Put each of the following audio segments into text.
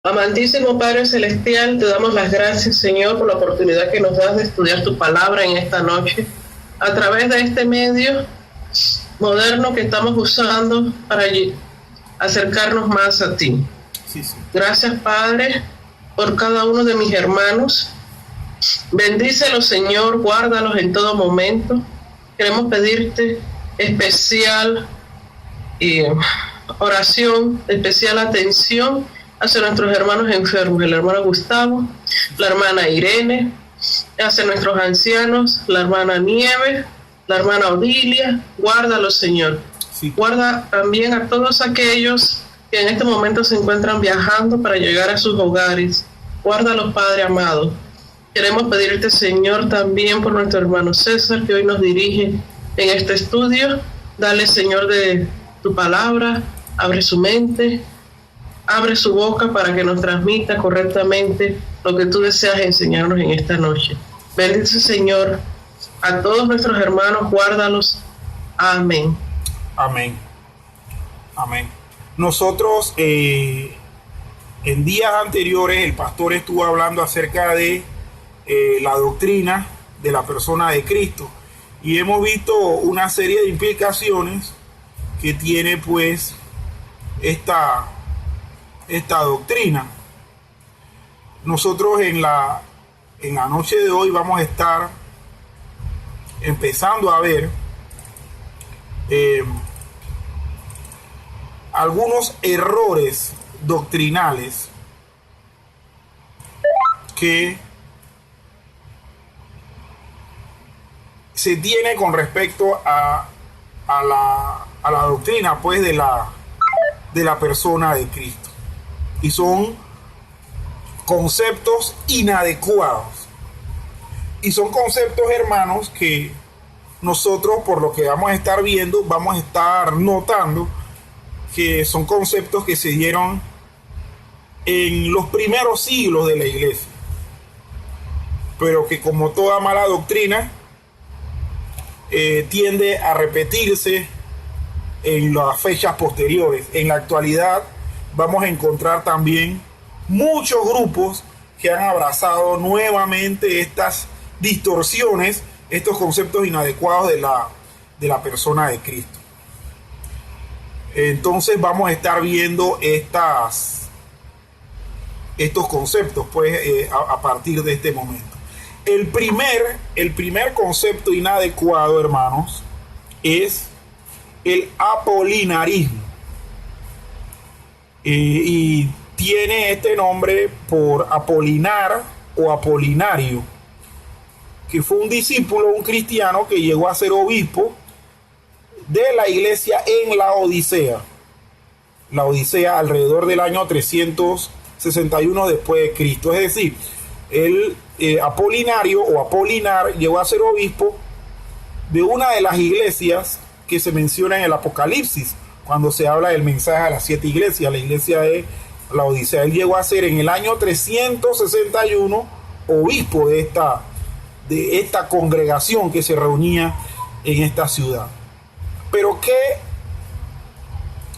Amantísimo Padre Celestial, te damos las gracias, Señor, por la oportunidad que nos das de estudiar tu palabra en esta noche, a través de este medio moderno que estamos usando para acercarnos más a ti. Sí. Gracias, Padre, por cada uno de mis hermanos. Bendícelos, Señor, guárdalos en todo momento. Queremos pedirte especial oración, especial atención hacia nuestros hermanos enfermos, el hermano Gustavo, la hermana Irene, hacia nuestros ancianos, la hermana Nieves, la hermana Odilia. Guárdalos, Señor. Sí. Guarda también a todos aquellos que en este momento se encuentran viajando para llegar a sus hogares. Guárdalos, Padre amado. Queremos pedirte, Señor, también por nuestro hermano César, que hoy nos dirige en este estudio. Dale, Señor, de tu palabra, abre su mente, abre su boca para que nos transmita correctamente lo que tú deseas enseñarnos en esta noche. Bendice, Señor, a todos nuestros hermanos, guárdalos. Amén. Amén. Amén. Nosotros, en días anteriores, el pastor estuvo hablando acerca de la doctrina de la persona de Cristo, y hemos visto una serie de implicaciones que tiene pues esta doctrina. Nosotros en la noche de hoy vamos a estar empezando a ver algunos errores doctrinales que se tiene con respecto a la doctrina pues de la persona de Cristo, y son conceptos inadecuados, y son conceptos, hermanos, que nosotros, por lo que vamos a estar viendo, vamos a estar notando que son conceptos que se dieron en los primeros siglos de la iglesia, pero que, como toda mala doctrina, tiende a repetirse en las fechas posteriores. En la actualidad vamos a encontrar también muchos grupos que han abrazado nuevamente estas distorsiones, estos conceptos inadecuados de la persona de Cristo. Entonces vamos a estar viendo estos conceptos pues a partir de este momento. El primer concepto inadecuado, hermanos, es el apolinarismo. Y tiene este nombre por Apolinar o Apolinario, que fue un discípulo, un cristiano que llegó a ser obispo de la iglesia en Laodicea. Laodicea alrededor del año 361 después de Cristo. Es decir, el Apolinario o Apolinar llegó a ser obispo de una de las iglesias que se menciona en el Apocalipsis, cuando se habla del mensaje a las 7 iglesias, la iglesia de Laodicea. Él llegó a ser en el año 361 obispo de esta congregación que se reunía en esta ciudad. Pero ¿qué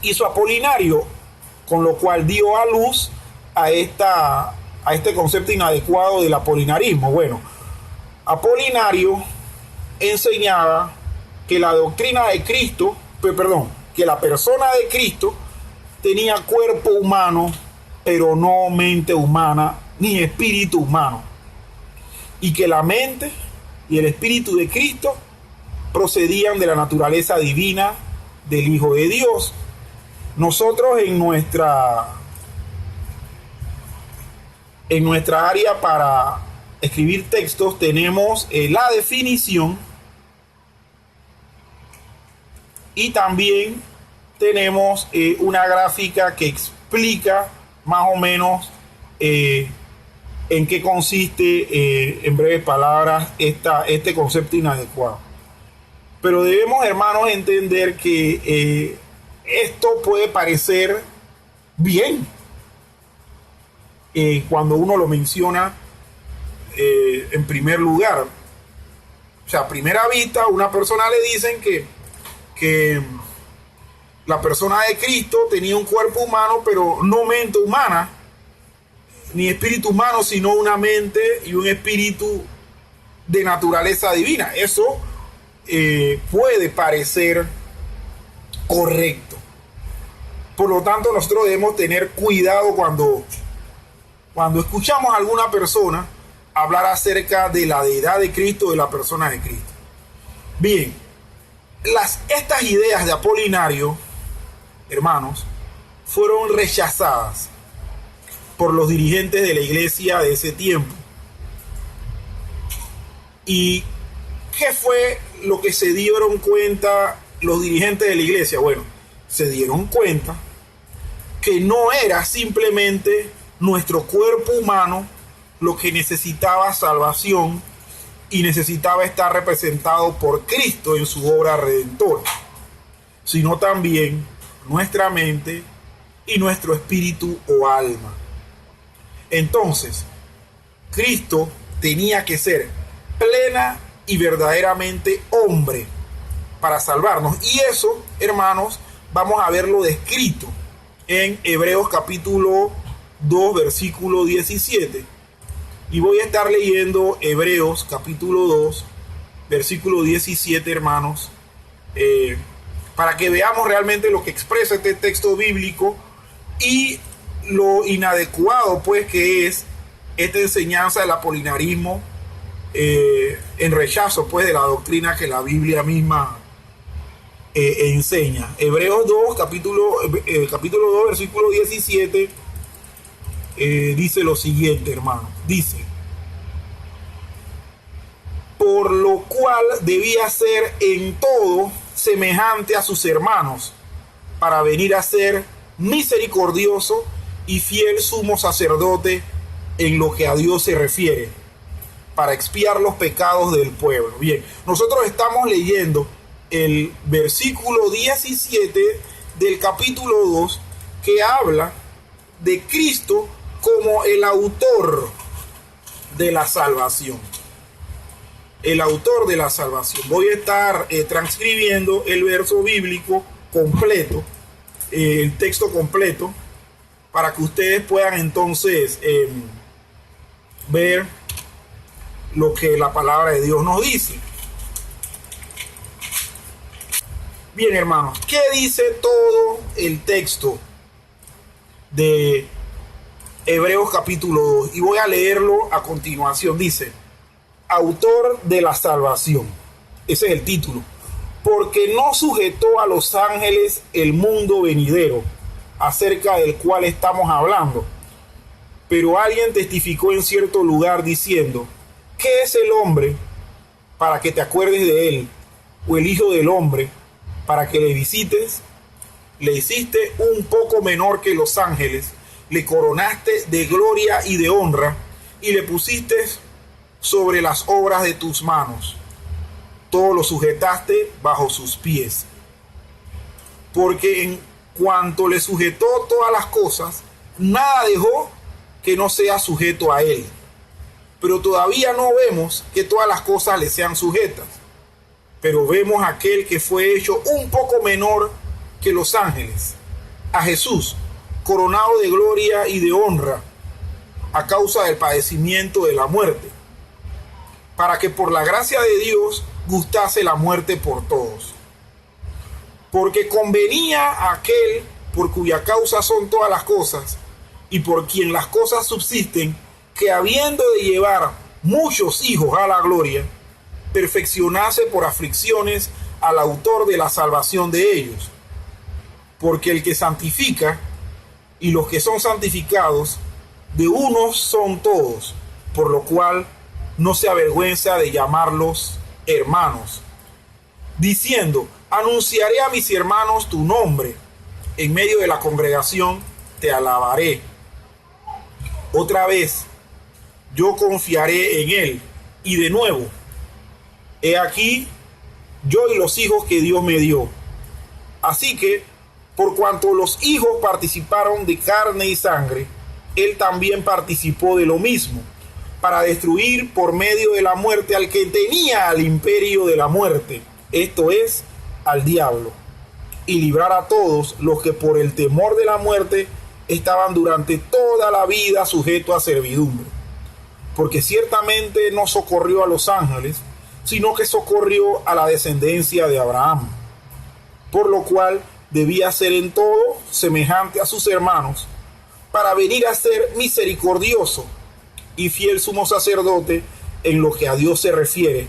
hizo Apolinario? Con lo cual dio a luz a este concepto inadecuado del apolinarismo. Bueno, Apolinario enseñaba que la doctrina de Cristo, que la persona de Cristo tenía cuerpo humano, pero no mente humana ni espíritu humano, y que la mente y el espíritu de Cristo procedían de la naturaleza divina del Hijo de Dios. Nosotros en nuestra área para escribir textos tenemos la definición, y también tenemos una gráfica que explica más o menos en qué consiste, en breves palabras, este concepto inadecuado. Pero debemos, hermanos, entender que esto puede parecer bien cuando uno lo menciona en primer lugar. O sea, a primera vista, a una persona le dicen que la persona de Cristo tenía un cuerpo humano, pero no mente humana. ni espíritu humano, sino una mente y un espíritu de naturaleza divina. Eso puede parecer correcto. Por lo tanto, nosotros debemos tener cuidado cuando escuchamos a alguna persona hablar acerca de la deidad de Cristo, de la persona de Cristo. Bien, estas ideas de Apolinario, hermanos, fueron rechazadas por los dirigentes de la iglesia de ese tiempo. ¿Y qué fue lo que se dieron cuenta los dirigentes de la iglesia? Bueno, se dieron cuenta que no era simplemente nuestro cuerpo humano lo que necesitaba salvación y necesitaba estar representado por Cristo en su obra redentora, sino también nuestra mente y nuestro espíritu o alma. Entonces, Cristo tenía que ser plena y verdaderamente hombre para salvarnos. Y eso, hermanos, vamos a verlo descrito en Hebreos capítulo 2, versículo 17. Y voy a estar leyendo Hebreos capítulo 2, versículo 17, hermanos, para que veamos realmente lo que expresa este texto bíblico y lo inadecuado, pues, que es esta enseñanza del apolinarismo en rechazo, pues, de la doctrina que la Biblia misma enseña. Hebreos 2, capítulo 2, versículo 17, dice lo siguiente, hermano. Dice: por lo cual debía ser en todo semejante a sus hermanos, para venir a ser misericordioso y fiel sumo sacerdote en lo que a Dios se refiere, para expiar los pecados del pueblo. Bien, nosotros estamos leyendo el versículo 17 del capítulo 2, que habla de Cristo como el autor de la salvación. El autor de la salvación. Voy a estar transcribiendo el verso bíblico completo, el texto completo, para que ustedes puedan entonces ver lo que la palabra de Dios nos dice. Bien, hermanos, ¿qué dice todo el texto de Hebreos capítulo 2? Y voy a leerlo a continuación. Dice: autor de la salvación. Ese es el título. Porque no sujetó a los ángeles el mundo venidero, acerca del cual estamos hablando. Pero alguien testificó en cierto lugar diciendo: ¿qué es el hombre para que te acuerdes de él? ¿O el hijo del hombre para que le visites? Le hiciste un poco menor que los ángeles, le coronaste de gloria y de honra, y le pusiste sobre las obras de tus manos. Todo lo sujetaste bajo sus pies. Porque en cuanto le sujetó todas las cosas, nada dejó que no sea sujeto a él. Pero todavía no vemos que todas las cosas le sean sujetas. Pero vemos a aquel que fue hecho un poco menor que los ángeles, a Jesús, coronado de gloria y de honra, a causa del padecimiento de la muerte, para que por la gracia de Dios gustase la muerte por todos. Porque convenía a aquel por cuya causa son todas las cosas, y por quien las cosas subsisten, que habiendo de llevar muchos hijos a la gloria, perfeccionase por aflicciones al autor de la salvación de ellos. Porque el que santifica y los que son santificados, de unos son todos, por lo cual no se avergüenza de llamarlos hermanos, diciendo: anunciaré a mis hermanos tu nombre, en medio de la congregación te alabaré. Otra vez, yo confiaré en él. Y de nuevo, he aquí, yo y los hijos que Dios me dio. Así que, por cuanto los hijos participaron de carne y sangre, él también participó de lo mismo, para destruir por medio de la muerte al que tenía el imperio de la muerte, esto es, al diablo, y librar a todos los que por el temor de la muerte estaban durante toda la vida sujetos a servidumbre, porque ciertamente no socorrió a los ángeles, sino que socorrió a la descendencia de Abraham, por lo cual debía ser en todo semejante a sus hermanos, para venir a ser misericordioso y fiel sumo sacerdote en lo que a Dios se refiere,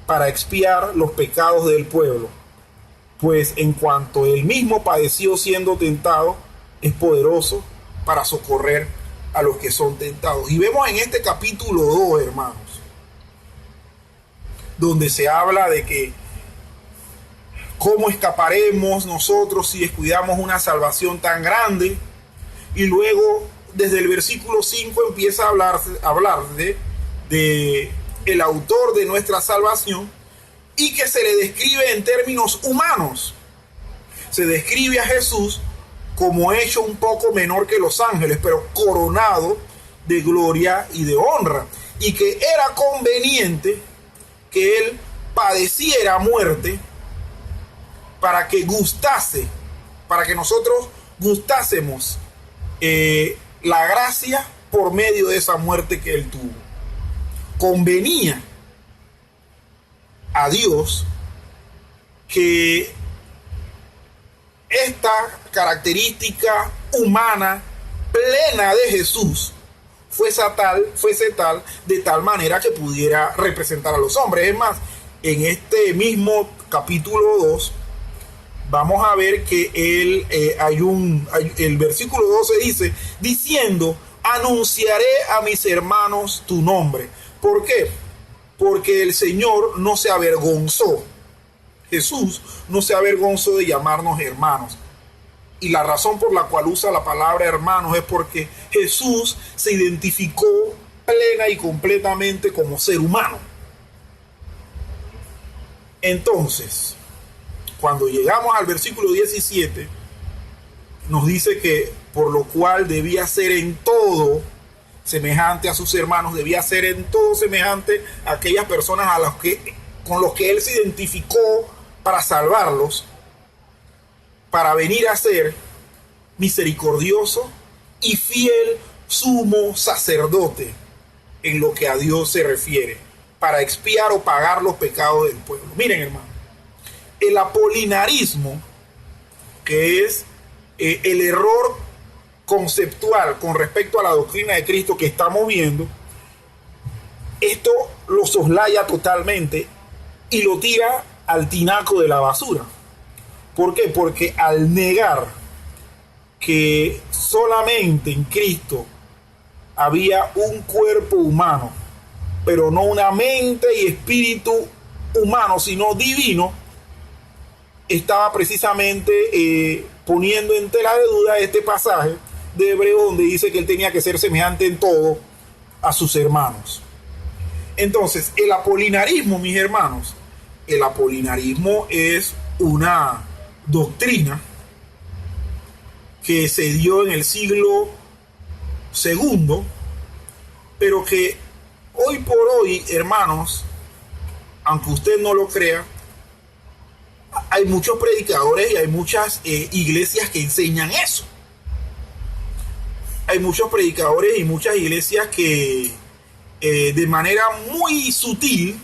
para expiar los pecados del pueblo, pues en cuanto él mismo padeció siendo tentado, es poderoso para socorrer a los que son tentados. Y vemos en este capítulo 2, hermanos, donde se habla de que cómo escaparemos nosotros si descuidamos una salvación tan grande. Y luego, desde el versículo 5 empieza a hablar de el autor de nuestra salvación, y que se le describe en términos humanos. Se describe a Jesús como hecho un poco menor que los ángeles, pero coronado de gloria y de honra, y que era conveniente que él padeciera muerte para que gustase, para que nosotros gustásemos la gracia por medio de esa muerte que él tuvo. Convenía a Dios que esta característica humana plena de Jesús fuese tal de tal manera que pudiera representar a los hombres. Es más, en este mismo capítulo 2 vamos a ver que el versículo 12 dice, diciendo, anunciaré a mis hermanos tu nombre. ¿Por qué? Porque el Señor no se avergonzó. Jesús no se avergonzó de llamarnos hermanos. Y la razón por la cual usa la palabra hermanos es porque Jesús se identificó plena y completamente como ser humano. Entonces, cuando llegamos al versículo 17, nos dice que por lo cual debía ser en todo semejante a sus hermanos, debía ser en todo semejante a aquellas personas con los que él se identificó para salvarlos, para venir a ser misericordioso y fiel sumo sacerdote en lo que a Dios se refiere, para expiar o pagar los pecados del pueblo. Miren, hermano, el apolinarismo, que es el error conceptual con respecto a la doctrina de Cristo que estamos viendo, esto lo soslaya totalmente y lo tira al tinaco de la basura. ¿Por qué? Porque al negar que solamente en Cristo había un cuerpo humano, pero no una mente y espíritu humano, sino divino, estaba precisamente poniendo en tela de duda este pasaje de Hebreo donde dice que él tenía que ser semejante en todo a sus hermanos. Entonces, el apolinarismo, mis hermanos, el apolinarismo es una doctrina que se dio en el siglo II, pero que hoy por hoy, hermanos, aunque usted no lo crea, hay muchos predicadores y hay muchas iglesias que enseñan eso. Hay muchos predicadores y muchas iglesias que de manera muy sutil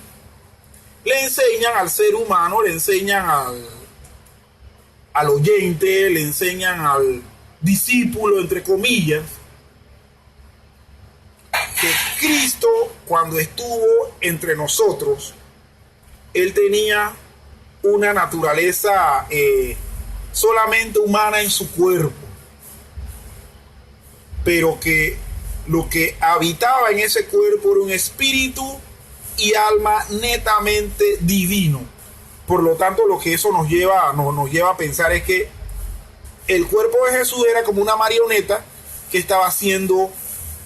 le enseñan al ser humano, le enseñan al oyente, le enseñan al discípulo, entre comillas, que Cristo, cuando estuvo entre nosotros, él tenía una naturaleza solamente humana en su cuerpo, pero que lo que habitaba en ese cuerpo era un espíritu y alma netamente divino. Por lo tanto, lo que eso nos lleva a pensar es que el cuerpo de Jesús era como una marioneta que estaba siendo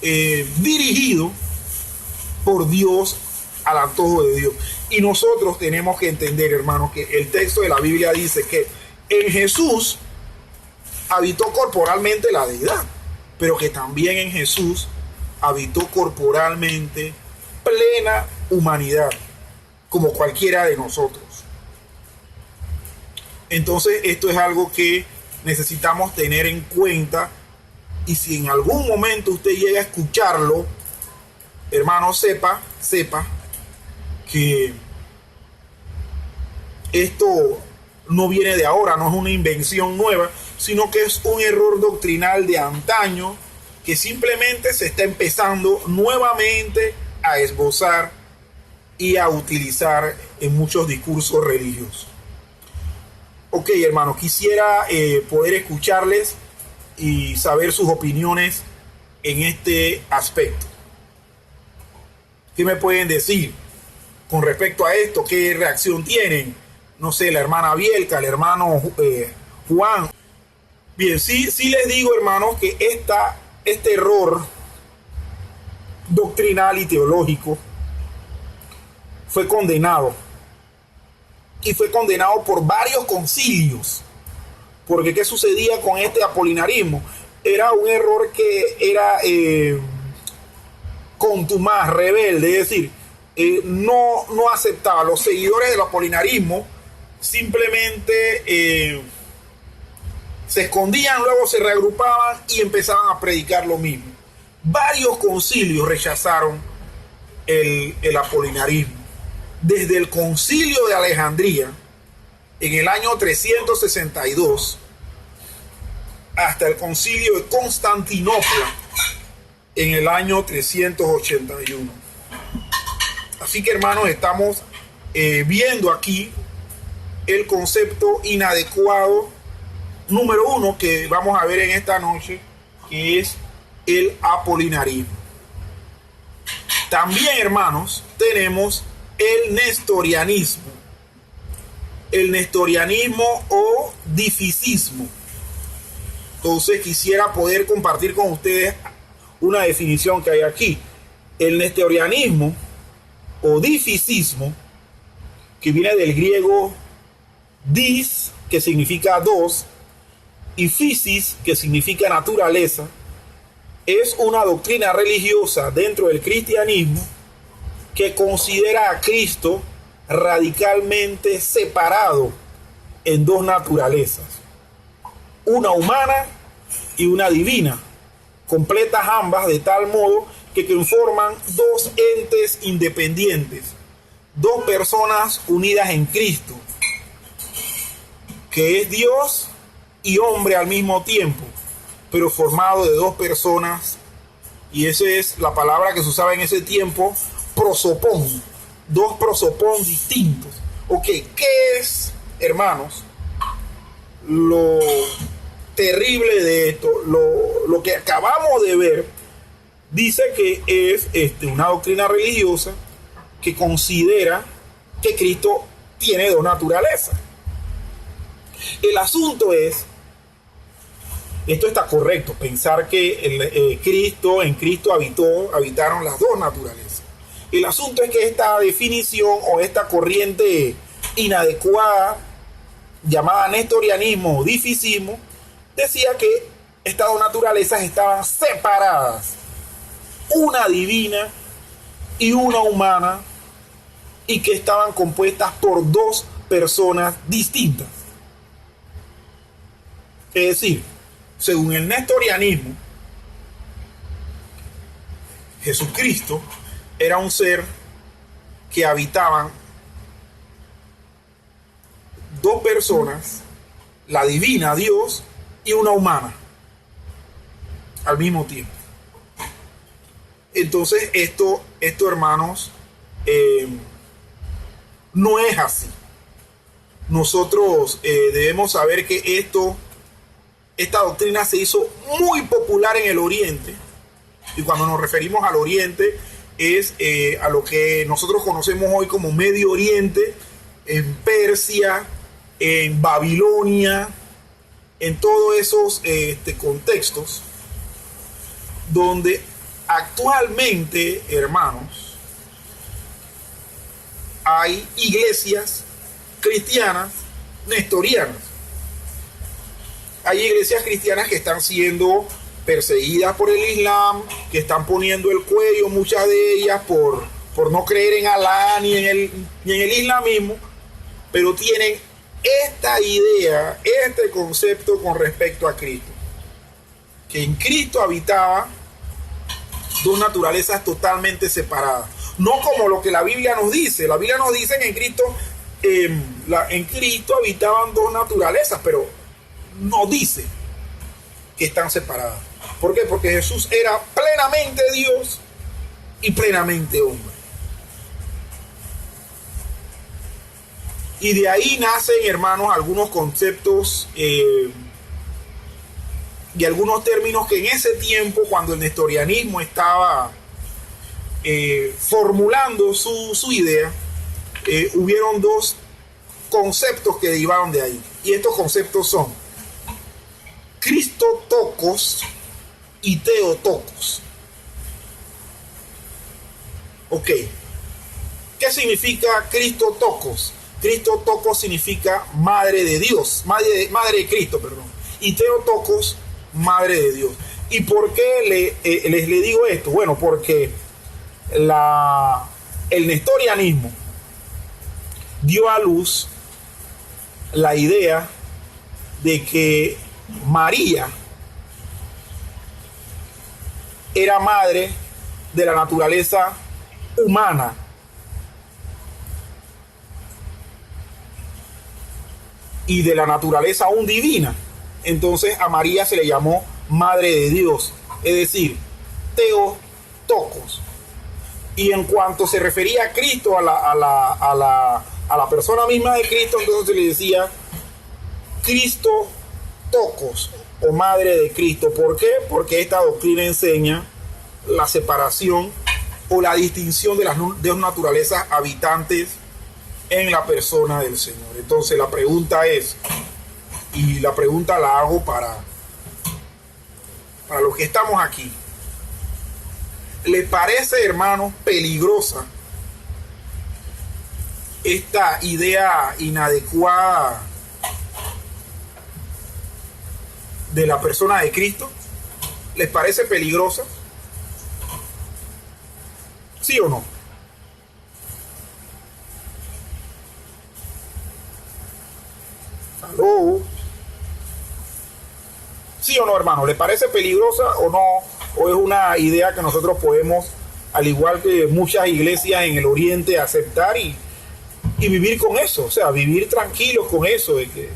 dirigido por Dios al antojo de Dios. Y nosotros tenemos que entender, hermanos, que el texto de la Biblia dice que en Jesús habitó corporalmente la deidad, pero que también en Jesús habitó corporalmente plena humanidad, como cualquiera de nosotros. Entonces, esto es algo que necesitamos tener en cuenta Y si en algún momento usted llega a escucharlo, hermano, sepa que esto no viene de ahora, no es una invención nueva, sino que es un error doctrinal de antaño que simplemente se está empezando nuevamente a esbozar y a utilizar en muchos discursos religiosos. Ok, hermanos, quisiera poder escucharles y saber sus opiniones en este aspecto. ¿Qué me pueden decir con respecto a esto? ¿Qué reacción tienen? No sé, la hermana Bielka, el hermano Juan. Bien, sí les digo, hermanos, que este error doctrinal y teológico fue condenado. Y fue condenado por varios concilios. Porque ¿qué sucedía con este apolinarismo? Era un error que era contumaz, rebelde, es decir, no aceptaba. Los seguidores del apolinarismo simplemente se escondían, luego se reagrupaban y empezaban a predicar lo mismo. Varios concilios rechazaron el apolinarismo. Desde el concilio de Alejandría, en el año 362, hasta el concilio de Constantinopla, en el año 381. Así que, hermanos, estamos viendo aquí el concepto inadecuado número uno que vamos a ver en esta noche, que es el apolinarismo. También, hermanos, tenemos el nestorianismo. El nestorianismo o dificismo. Entonces quisiera poder compartir con ustedes una definición que hay aquí. El nestorianismo o dificismo, que viene del griego dis, que significa dos, y physis, que significa naturaleza, es una doctrina religiosa dentro del cristianismo que considera a Cristo radicalmente separado en dos naturalezas, una humana y una divina, completas ambas de tal modo que conforman dos entes independientes, dos personas unidas en Cristo, que es Dios y hombre al mismo tiempo, pero formado de dos personas, y esa es la palabra que se usaba en ese tiempo, prosopón, dos prosopón distintos. Ok, ¿qué es, hermanos, lo terrible de esto? Lo que acabamos de ver dice que es una doctrina religiosa que considera que Cristo tiene dos naturalezas. El asunto es, esto está correcto, pensar que en Cristo habitaron las dos naturalezas. El asunto es que esta definición o esta corriente inadecuada llamada nestorianismo o dificismo decía que estas dos naturalezas estaban separadas, una divina y una humana, y que estaban compuestas por dos personas distintas. Es decir, según el nestorianismo, Jesucristo era un ser que habitaban dos personas, la divina, Dios, y una humana, al mismo tiempo. Entonces, esto hermanos, no es así. Nosotros debemos saber que esta doctrina se hizo muy popular en el Oriente, y cuando nos referimos al Oriente es a lo que nosotros conocemos hoy como Medio Oriente, en Persia, en Babilonia, en todos esos contextos donde actualmente, hermanos, hay iglesias cristianas nestorianas. Hay iglesias cristianas que están siendo perseguidas por el Islam, que están poniendo el cuello, muchas de ellas por no creer en Alá ni en el islamismo, pero tienen esta idea, este concepto con respecto a Cristo, que en Cristo habitaba dos naturalezas totalmente separadas. No como lo que la Biblia nos dice. La Biblia nos dice que en Cristo habitaban dos naturalezas, pero no dice que están separadas. ¿Por qué? Porque Jesús era plenamente Dios y plenamente hombre. Y de ahí nacen, hermanos, algunos conceptos y algunos términos que en ese tiempo, cuando el nestorianismo estaba formulando su idea, hubieron dos conceptos que derivaron de ahí. Y estos conceptos son Cristotokos y Theotokos. Ok. ¿Qué significa Cristotokos? Cristotokos significa madre de Dios, madre de Cristo, perdón. Y Theotokos, madre de Dios. ¿Y por qué les digo esto? Bueno, porque el nestorianismo dio a luz la idea de que María era madre de la naturaleza humana. Y de la naturaleza aún divina. Entonces a María se le llamó Madre de Dios, es decir, Theotokos. Y en cuanto se refería a Cristo, a la persona misma de Cristo, entonces se le decía Cristotokos o Madre de Cristo. ¿Por qué? Porque esta doctrina enseña la separación o la distinción de las dos naturalezas habitantes en la persona del Señor. Entonces la pregunta es, y la pregunta la hago para los que estamos aquí, ¿les parece, hermanos, peligrosa esta idea inadecuada de la persona de Cristo? ¿Les parece peligrosa? ¿Sí o no? ¿Aló? ¿Sí o no, hermano? ¿Le parece peligrosa o no? ¿O es una idea que nosotros podemos, al igual que muchas iglesias en el Oriente, aceptar y vivir con eso? O sea, vivir tranquilos con eso, de que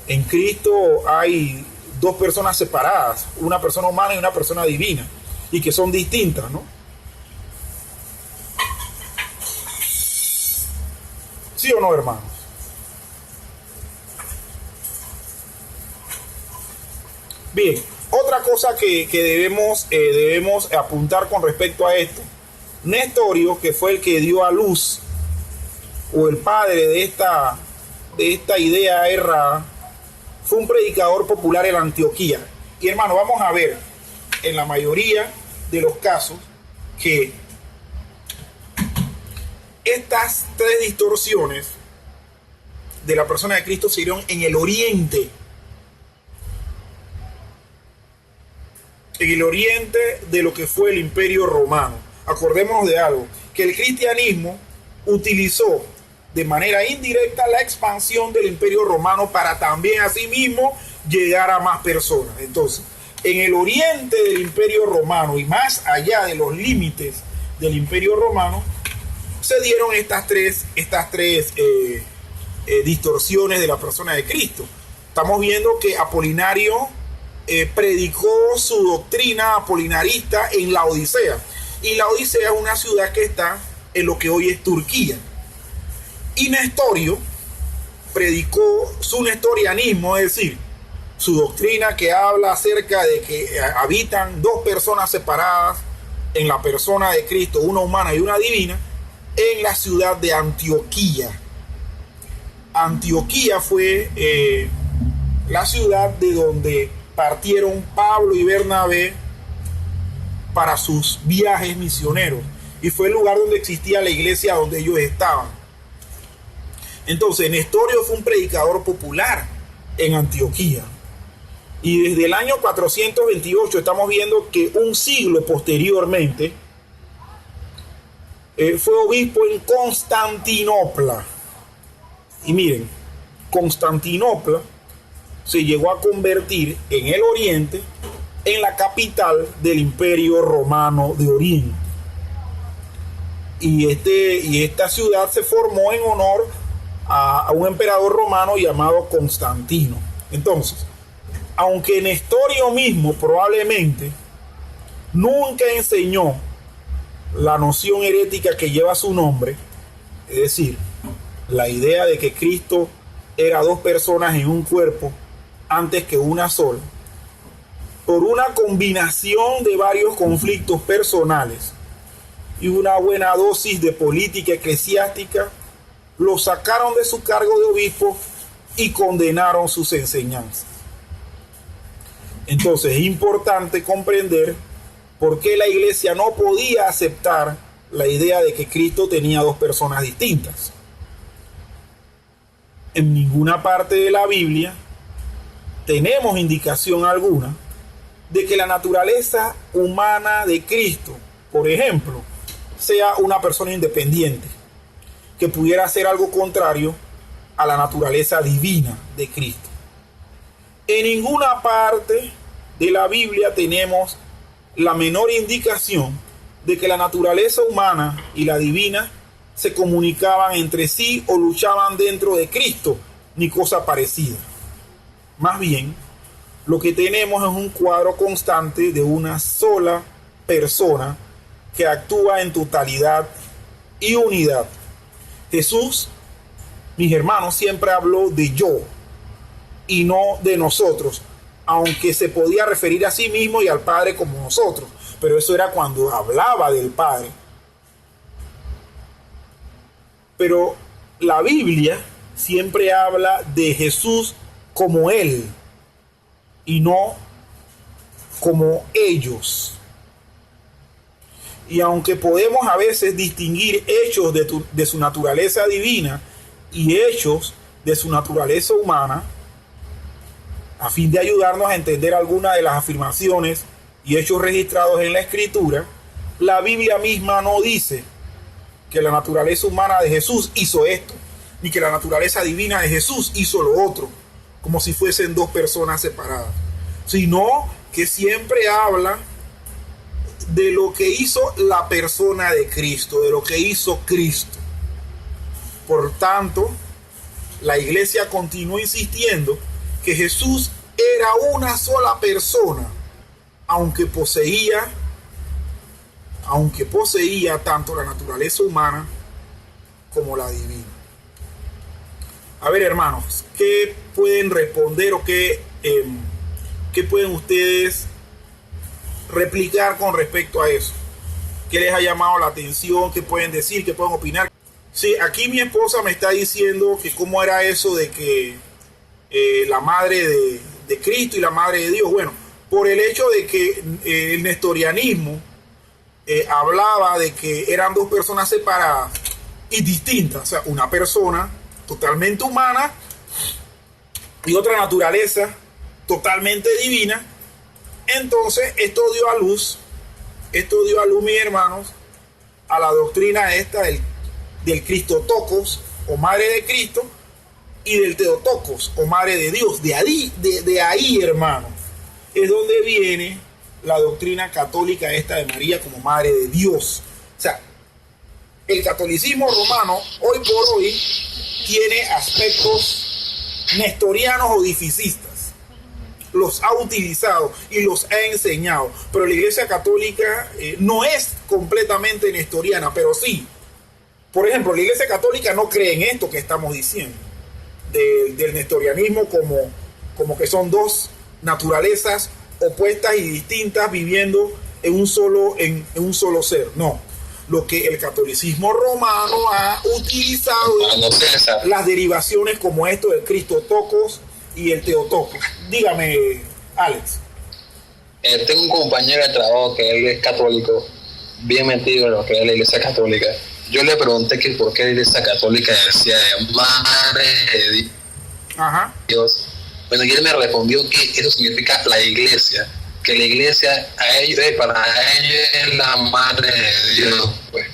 en Cristo hay dos personas separadas, una persona humana y una persona divina, y que son distintas, ¿no? ¿Sí o no, hermanos? Bien, otra cosa que debemos apuntar con respecto a esto. Nestorio, que fue el que dio a luz, o el padre de esta idea errada, fue un predicador popular en Antioquía. Y hermano, vamos a ver en la mayoría de los casos que estas tres distorsiones de la persona de Cristo se dieron en el Oriente. En el oriente de lo que fue el Imperio Romano. Acordémonos de algo, que el cristianismo utilizó de manera indirecta la expansión del Imperio Romano para también asimismo llegar a más personas. Entonces, en el oriente del Imperio Romano y más allá de los límites del Imperio Romano, se dieron estas tres distorsiones de la persona de Cristo. Estamos viendo que Apolinario predicó su doctrina apolinarista en Laodicea. Y Laodicea es una ciudad que está en lo que hoy es Turquía. Y Nestorio predicó su nestorianismo, es decir, su doctrina que habla acerca de que habitan dos personas separadas en la persona de Cristo, una humana y una divina, en la ciudad de Antioquía. Antioquía fue la ciudad de donde partieron Pablo y Bernabé para sus viajes misioneros, y fue el lugar donde existía la iglesia donde ellos estaban. Entonces Nestorio fue un predicador popular en Antioquía, y desde el año 428 estamos viendo que un siglo posteriormente fue obispo en Constantinopla. Y miren, Constantinopla se llegó a convertir en el Oriente en la capital del Imperio Romano de Oriente. Y esta ciudad se formó en honor a un emperador romano llamado Constantino. Entonces, aunque Nestorio mismo probablemente nunca enseñó la noción herética que lleva su nombre, es decir, la idea de que Cristo era dos personas en un cuerpo antes que una sola, por una combinación de varios conflictos personales y una buena dosis de política eclesiástica, lo sacaron de su cargo de obispo y condenaron sus enseñanzas. Entonces es importante comprender por qué la iglesia no podía aceptar la idea de que Cristo tenía dos personas distintas. En ninguna parte de la Biblia tenemos indicación alguna de que la naturaleza humana de Cristo, por ejemplo, sea una persona independiente, que pudiera hacer algo contrario a la naturaleza divina de Cristo. En ninguna parte de la Biblia tenemos la menor indicación de que la naturaleza humana y la divina se comunicaban entre sí o luchaban dentro de Cristo, ni cosa parecida. Más bien, lo que tenemos es un cuadro constante de una sola persona que actúa en totalidad y unidad. Jesús, mis hermanos, siempre habló de yo y no de nosotros, aunque se podía referir a sí mismo y al Padre como nosotros, pero eso era cuando hablaba del Padre. Pero la Biblia siempre habla de Jesús como Él y no como ellos. Y aunque podemos a veces distinguir hechos de su naturaleza divina y hechos de su naturaleza humana, a fin de ayudarnos a entender algunas de las afirmaciones y hechos registrados en la Escritura, la Biblia misma no dice que la naturaleza humana de Jesús hizo esto, ni que la naturaleza divina de Jesús hizo lo otro, como si fuesen dos personas separadas, sino que siempre habla de lo que hizo la persona de Cristo, de lo que hizo Cristo. Por tanto, la iglesia continúa insistiendo que Jesús era una sola persona, aunque poseía tanto la naturaleza humana como la divina. A ver, hermanos, ¿qué pueden responder o qué pueden ustedes replicar con respecto a eso? ¿Qué les ha llamado la atención? ¿Qué pueden decir? ¿Qué pueden opinar? Sí, aquí mi esposa me está diciendo que cómo era eso de que la madre de Cristo y la madre de Dios. Bueno, por el hecho de que el nestorianismo hablaba de que eran dos personas separadas y distintas, o sea, una persona totalmente humana y otra naturaleza totalmente divina. Entonces esto dio a luz, mis hermanos, a la doctrina esta del Cristotocos o madre de Cristo y del Theotokos o madre de Dios. De ahí, hermano, es donde viene la doctrina católica esta de María como madre de Dios. O sea, el catolicismo romano hoy por hoy tiene aspectos nestorianos o dificistas. Los ha utilizado y los ha enseñado, pero la Iglesia Católica no es completamente nestoriana, pero sí. Por ejemplo, la Iglesia Católica no cree en esto que estamos diciendo del nestorianismo como que son dos naturalezas opuestas y distintas viviendo en un solo ser. No, lo que el catolicismo romano ha utilizado las derivaciones como esto del Cristotocos y el Theotokos. Dígame, Alex. Tengo un compañero de trabajo que él es católico, bien metido en lo que es la Iglesia Católica. Yo le pregunté que por qué la Iglesia Católica decía madre de Dios. Bueno, y él me respondió que eso significa la Iglesia, que la Iglesia para ellos es la madre de Dios, pues.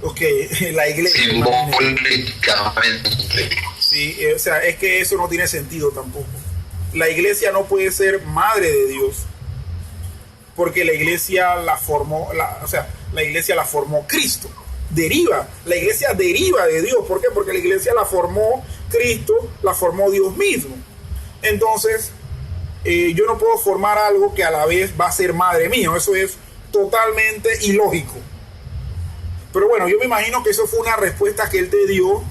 Ok, la Iglesia. Simbólicamente. Sí. Sí, o sea, es que eso no tiene sentido tampoco. La iglesia no puede ser madre de Dios, porque la iglesia la formó, la iglesia la formó Cristo. La iglesia deriva de Dios. ¿Por qué? Porque la iglesia la formó Cristo, la formó Dios mismo. Entonces, yo no puedo formar algo que a la vez va a ser madre mía. Eso es totalmente ilógico. Pero bueno, yo me imagino que eso fue una respuesta que él te dio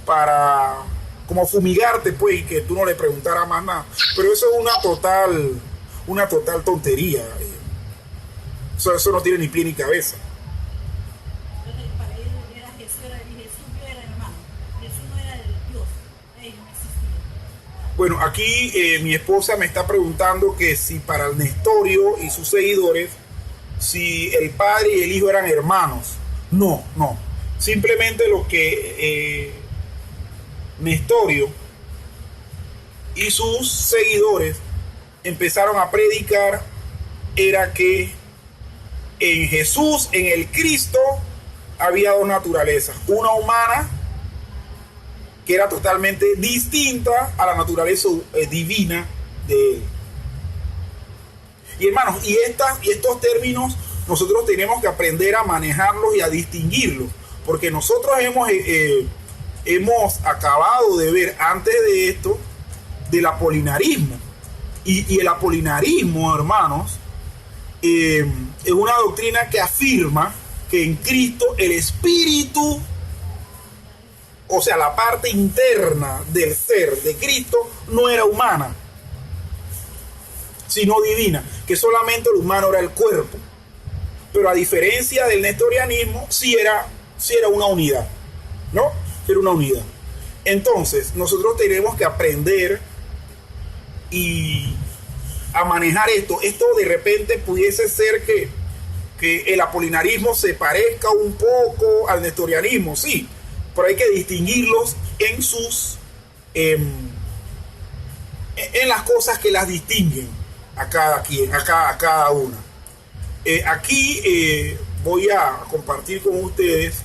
para como fumigarte, pues, y que tú no le preguntaras más nada. Pero eso es una total tontería. Eso no tiene ni pie ni cabeza. Para ellos era Jesús, Jesús era hermano. Jesús no era el Dios. Ellos no existían. Bueno, aquí mi esposa me está preguntando que si para el Nestorio y sus seguidores, si el padre y el hijo eran hermanos. No. Simplemente lo que Nestorio y sus seguidores empezaron a predicar era que en Jesús, en el Cristo, había dos naturalezas. Una humana, que era totalmente distinta a la naturaleza divina de él. Y hermanos, y estos términos nosotros tenemos que aprender a manejarlos y a distinguirlos, porque nosotros hemos acabado de ver antes de esto del apolinarismo. Y el apolinarismo, hermanos, es una doctrina que afirma que en Cristo el espíritu, o sea, la parte interna del ser de Cristo, no era humana, sino divina, que solamente lo humano era el cuerpo. Pero a diferencia del nestorianismo, sí era una unidad, ¿no? Era una unidad. Entonces, nosotros tenemos que aprender y a manejar esto. Esto de repente pudiese ser que el apolinarismo se parezca un poco al nestorianismo, sí, pero hay que distinguirlos en sus en las cosas que las distinguen a cada una. Aquí voy a compartir con ustedes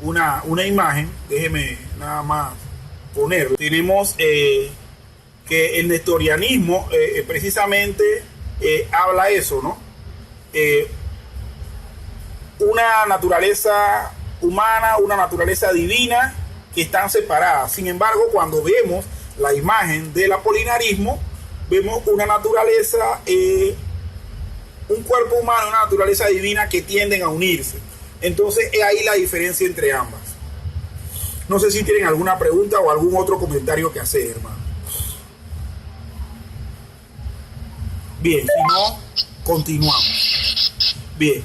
una imagen. Déjenme nada más ponerlo. Tenemos que el nestorianismo precisamente habla eso, ¿no? Una naturaleza humana, una naturaleza divina que están separadas. Sin embargo, cuando vemos la imagen del apolinarismo, vemos una naturaleza, un cuerpo humano, una naturaleza divina que tienden a unirse. Entonces es ahí la diferencia entre ambas. No sé si tienen alguna pregunta o algún otro comentario que hacer, hermano. Bien, si no, continuamos. Bien.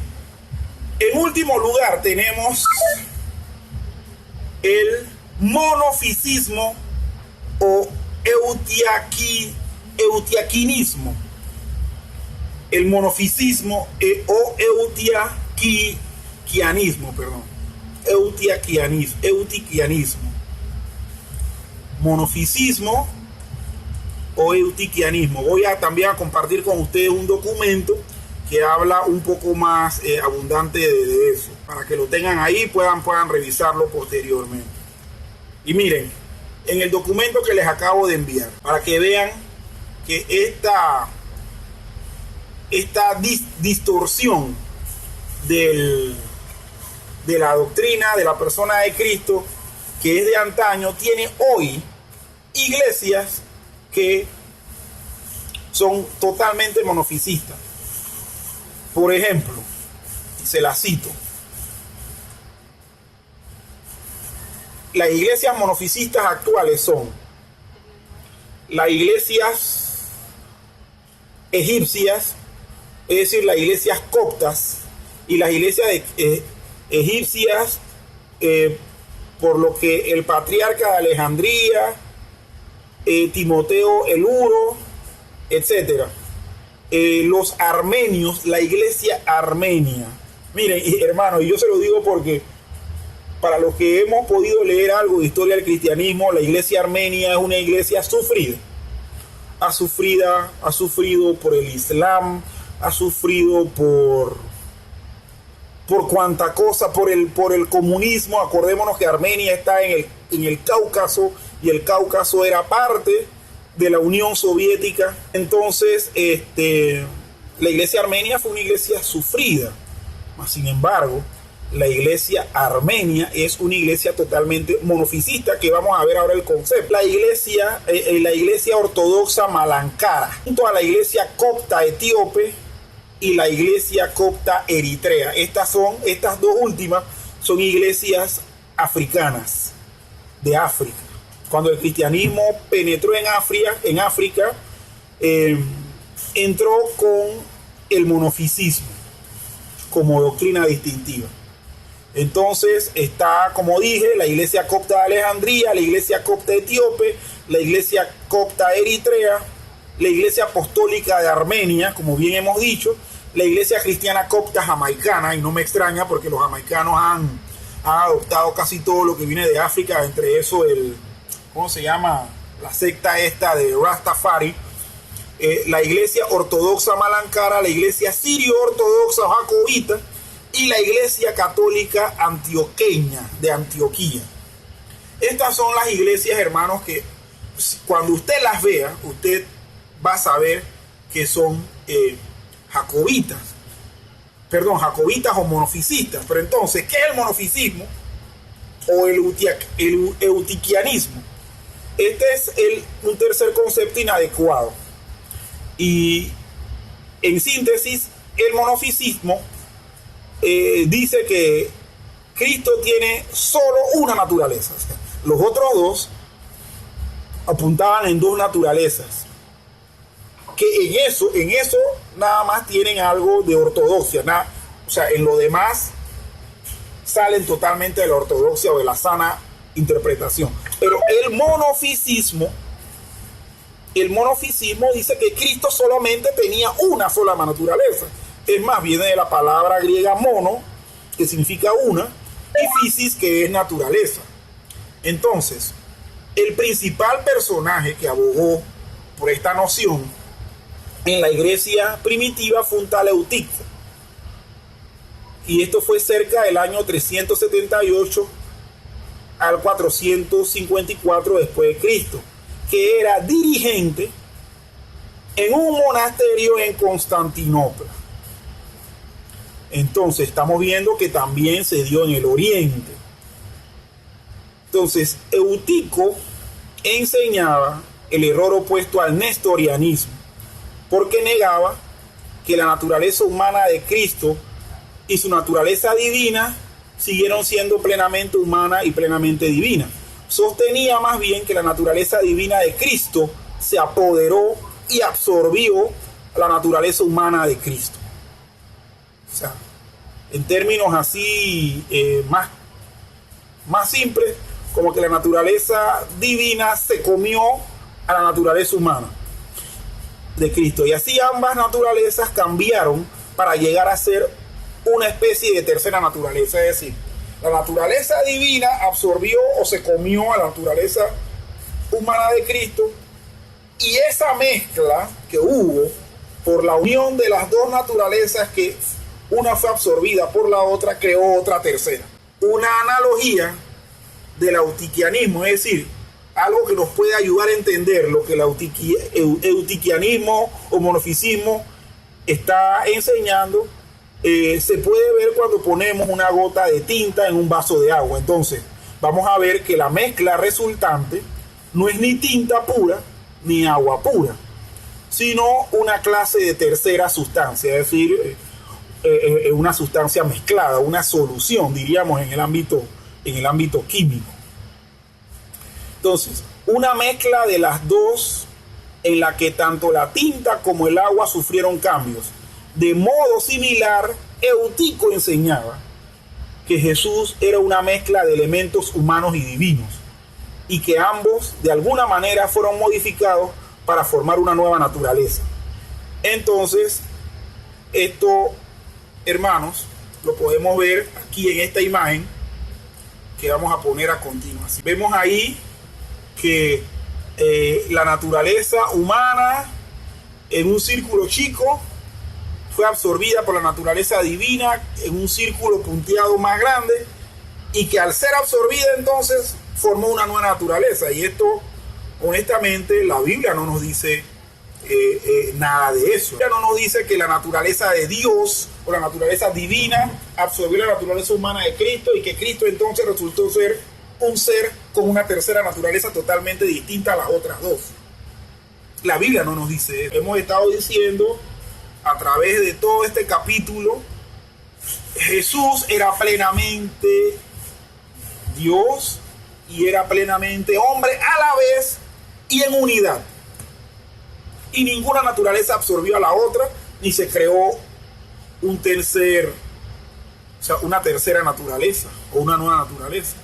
En último lugar tenemos el monofisismo o eutiaquinismo. El monofisismo o eutiquianismo. Monofisismo o eutiquianismo. Voy a también a compartir con ustedes un documento que habla un poco más abundante de eso, para que lo tengan ahí y puedan revisarlo posteriormente. Y miren, en el documento que les acabo de enviar, para que vean que esta distorsión de la doctrina de la persona de Cristo, que es de antaño, tiene hoy iglesias que son totalmente monofisistas. Por ejemplo, se la cito: las iglesias monofisistas actuales son las iglesias egipcias, es decir, las iglesias coptas, y las iglesias egipcias, por lo que el patriarca de Alejandría, Timoteo el Uro, etcétera. Los armenios, la iglesia armenia. Miren, hermanos, y yo se lo digo porque para los que hemos podido leer algo de historia del cristianismo, la iglesia armenia es una iglesia sufrida. Ha sufrido por el Islam, ha sufrido por por cuanta cosa, por el comunismo. Acordémonos que Armenia está en el Cáucaso, y el Cáucaso era parte de la Unión Soviética. Entonces, la iglesia armenia fue una iglesia sufrida. Sin embargo, la iglesia armenia es una iglesia totalmente monofisista, que vamos a ver ahora el concepto. La iglesia ortodoxa malankara, junto a la iglesia copta etíope y la iglesia copta eritrea. Estas dos últimas son iglesias africanas, de África. Cuando el cristianismo penetró en África, entró con el monofisismo como doctrina distintiva. Entonces está, como dije, la iglesia copta de Alejandría, la iglesia copta etíope, la iglesia copta eritrea, la iglesia apostólica de Armenia, como bien hemos dicho, la iglesia cristiana copta jamaicana, y no me extraña porque los jamaicanos han adoptado casi todo lo que viene de África, entre eso ¿cómo se llama? La secta esta de Rastafari, la iglesia ortodoxa malankara, la iglesia sirio-ortodoxa jacobita, y la iglesia católica antioqueña de Antioquía. Estas son las iglesias, hermanos, que cuando usted las vea, usted va a saber que son jacobitas o monofisistas. Pero entonces, ¿qué es el monofisismo o el eutiquianismo? Este es un tercer concepto inadecuado. Y en síntesis, el monofisismo dice que Cristo tiene solo una naturaleza. O sea, los otros dos apuntaban en dos naturalezas, que en eso nada más tienen algo de ortodoxia. O sea, en lo demás salen totalmente de la ortodoxia o de la sana interpretación. Pero el monofisismo dice que Cristo solamente tenía una sola naturaleza. Es más, viene de la palabra griega mono, que significa una, y physis, que es naturaleza. Entonces, el principal personaje que abogó por esta noción en la iglesia primitiva fue un tal Eutico. Y esto fue cerca del año 378 al 454 después de Cristo, que era dirigente en un monasterio en Constantinopla. Entonces estamos viendo que también se dio en el oriente. Entonces Eutico enseñaba el error opuesto al nestorianismo, porque negaba que la naturaleza humana de Cristo y su naturaleza divina siguieron siendo plenamente humana y plenamente divina. Sostenía más bien que la naturaleza divina de Cristo se apoderó y absorbió la naturaleza humana de Cristo. O sea, en términos así más simples, como que la naturaleza divina se comió a la naturaleza humana de Cristo. Y así ambas naturalezas cambiaron para llegar a ser una especie de tercera naturaleza. Es decir, la naturaleza divina absorbió o se comió a la naturaleza humana de Cristo, y esa mezcla que hubo por la unión de las dos naturalezas, que una fue absorbida por la otra, creó otra tercera. Una analogía del eutiquianismo, es decir, algo que nos puede ayudar a entender lo que el eutiquianismo o monofisismo está enseñando. Se puede ver cuando ponemos una gota de tinta en un vaso de agua. Entonces vamos a ver que la mezcla resultante no es ni tinta pura ni agua pura, sino una clase de tercera sustancia, es decir, una sustancia mezclada, una solución, diríamos, en el ámbito químico. Entonces, una mezcla de las dos, en la que tanto la tinta como el agua sufrieron cambios. De modo similar, Eutico enseñaba que Jesús era una mezcla de elementos humanos y divinos, y que ambos de alguna manera fueron modificados para formar una nueva naturaleza. Entonces, esto, hermanos, lo podemos ver aquí en esta imagen que vamos a poner a continuación. Vemos ahí que la naturaleza humana en un círculo chico fue absorbida por la naturaleza divina en un círculo punteado más grande, y que al ser absorbida entonces formó una nueva naturaleza. Y esto, honestamente, la Biblia no nos dice nada de eso. Ya no nos dice que la naturaleza de Dios o la naturaleza divina absorbió la naturaleza humana de Cristo, y que Cristo entonces resultó ser un ser con una tercera naturaleza totalmente distinta a las otras dos. La Biblia no nos dice eso. Hemos estado diciendo a través de todo este capítulo, Jesús era plenamente Dios y era plenamente hombre a la vez y en unidad. Y ninguna naturaleza absorbió a la otra, ni se creó una tercera naturaleza o una nueva naturaleza.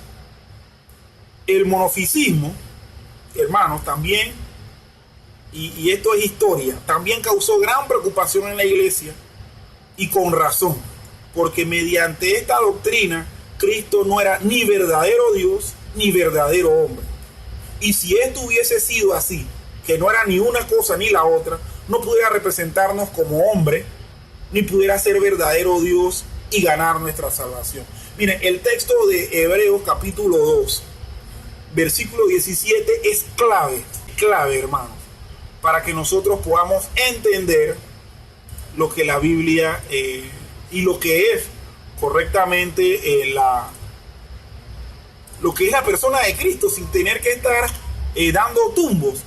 El monofisismo, hermanos, también, y esto es historia, también causó gran preocupación en la iglesia, y con razón, porque mediante esta doctrina Cristo no era ni verdadero Dios ni verdadero hombre. Y si esto hubiese sido así, que no era ni una cosa ni la otra, no pudiera representarnos como hombre, ni pudiera ser verdadero Dios y ganar nuestra salvación. Miren, el texto de Hebreos capítulo 2, versículo 17 es clave, hermanos, para que nosotros podamos entender lo que la Biblia y lo que es correctamente lo que es la persona de Cristo, sin tener que estar dando tumbos.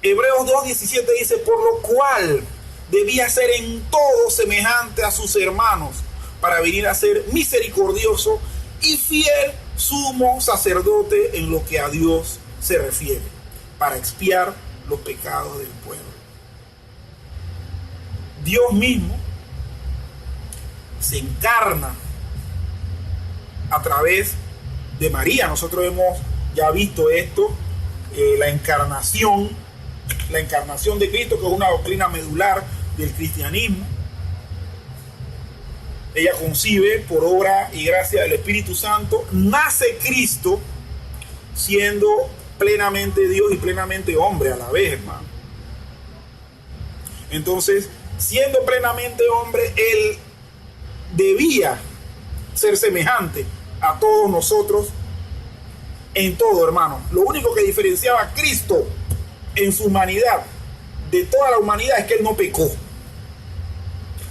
Hebreos 2:17 dice: por lo cual debía ser en todo semejante a sus hermanos, para venir a ser misericordioso y fiel sumo sacerdote en lo que a Dios se refiere, para expiar los pecados del pueblo. Dios mismo se encarna a través de María. Nosotros hemos ya visto esto, la encarnación de Cristo, que es una doctrina medular del cristianismo. Ella concibe por obra y gracia del Espíritu Santo. Nace Cristo siendo plenamente Dios y plenamente hombre a la vez, hermano. Entonces, siendo plenamente hombre, Él debía ser semejante a todos nosotros en todo, hermano. Lo único que diferenciaba a Cristo en su humanidad de toda la humanidad es que Él no pecó,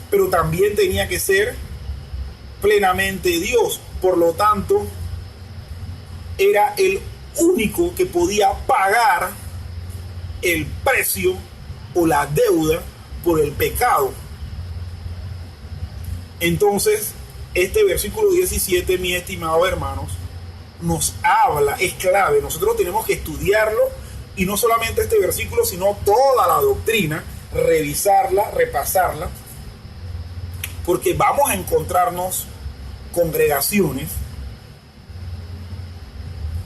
pero también tenía que ser plenamente Dios. Por lo tanto, era el único que podía pagar el precio o la deuda por el pecado. Entonces, este versículo 17, mis estimados hermanos, nos habla, es clave. Nosotros tenemos que estudiarlo, y no solamente este versículo, sino toda la doctrina, revisarla, repasarla, porque vamos a encontrarnos congregaciones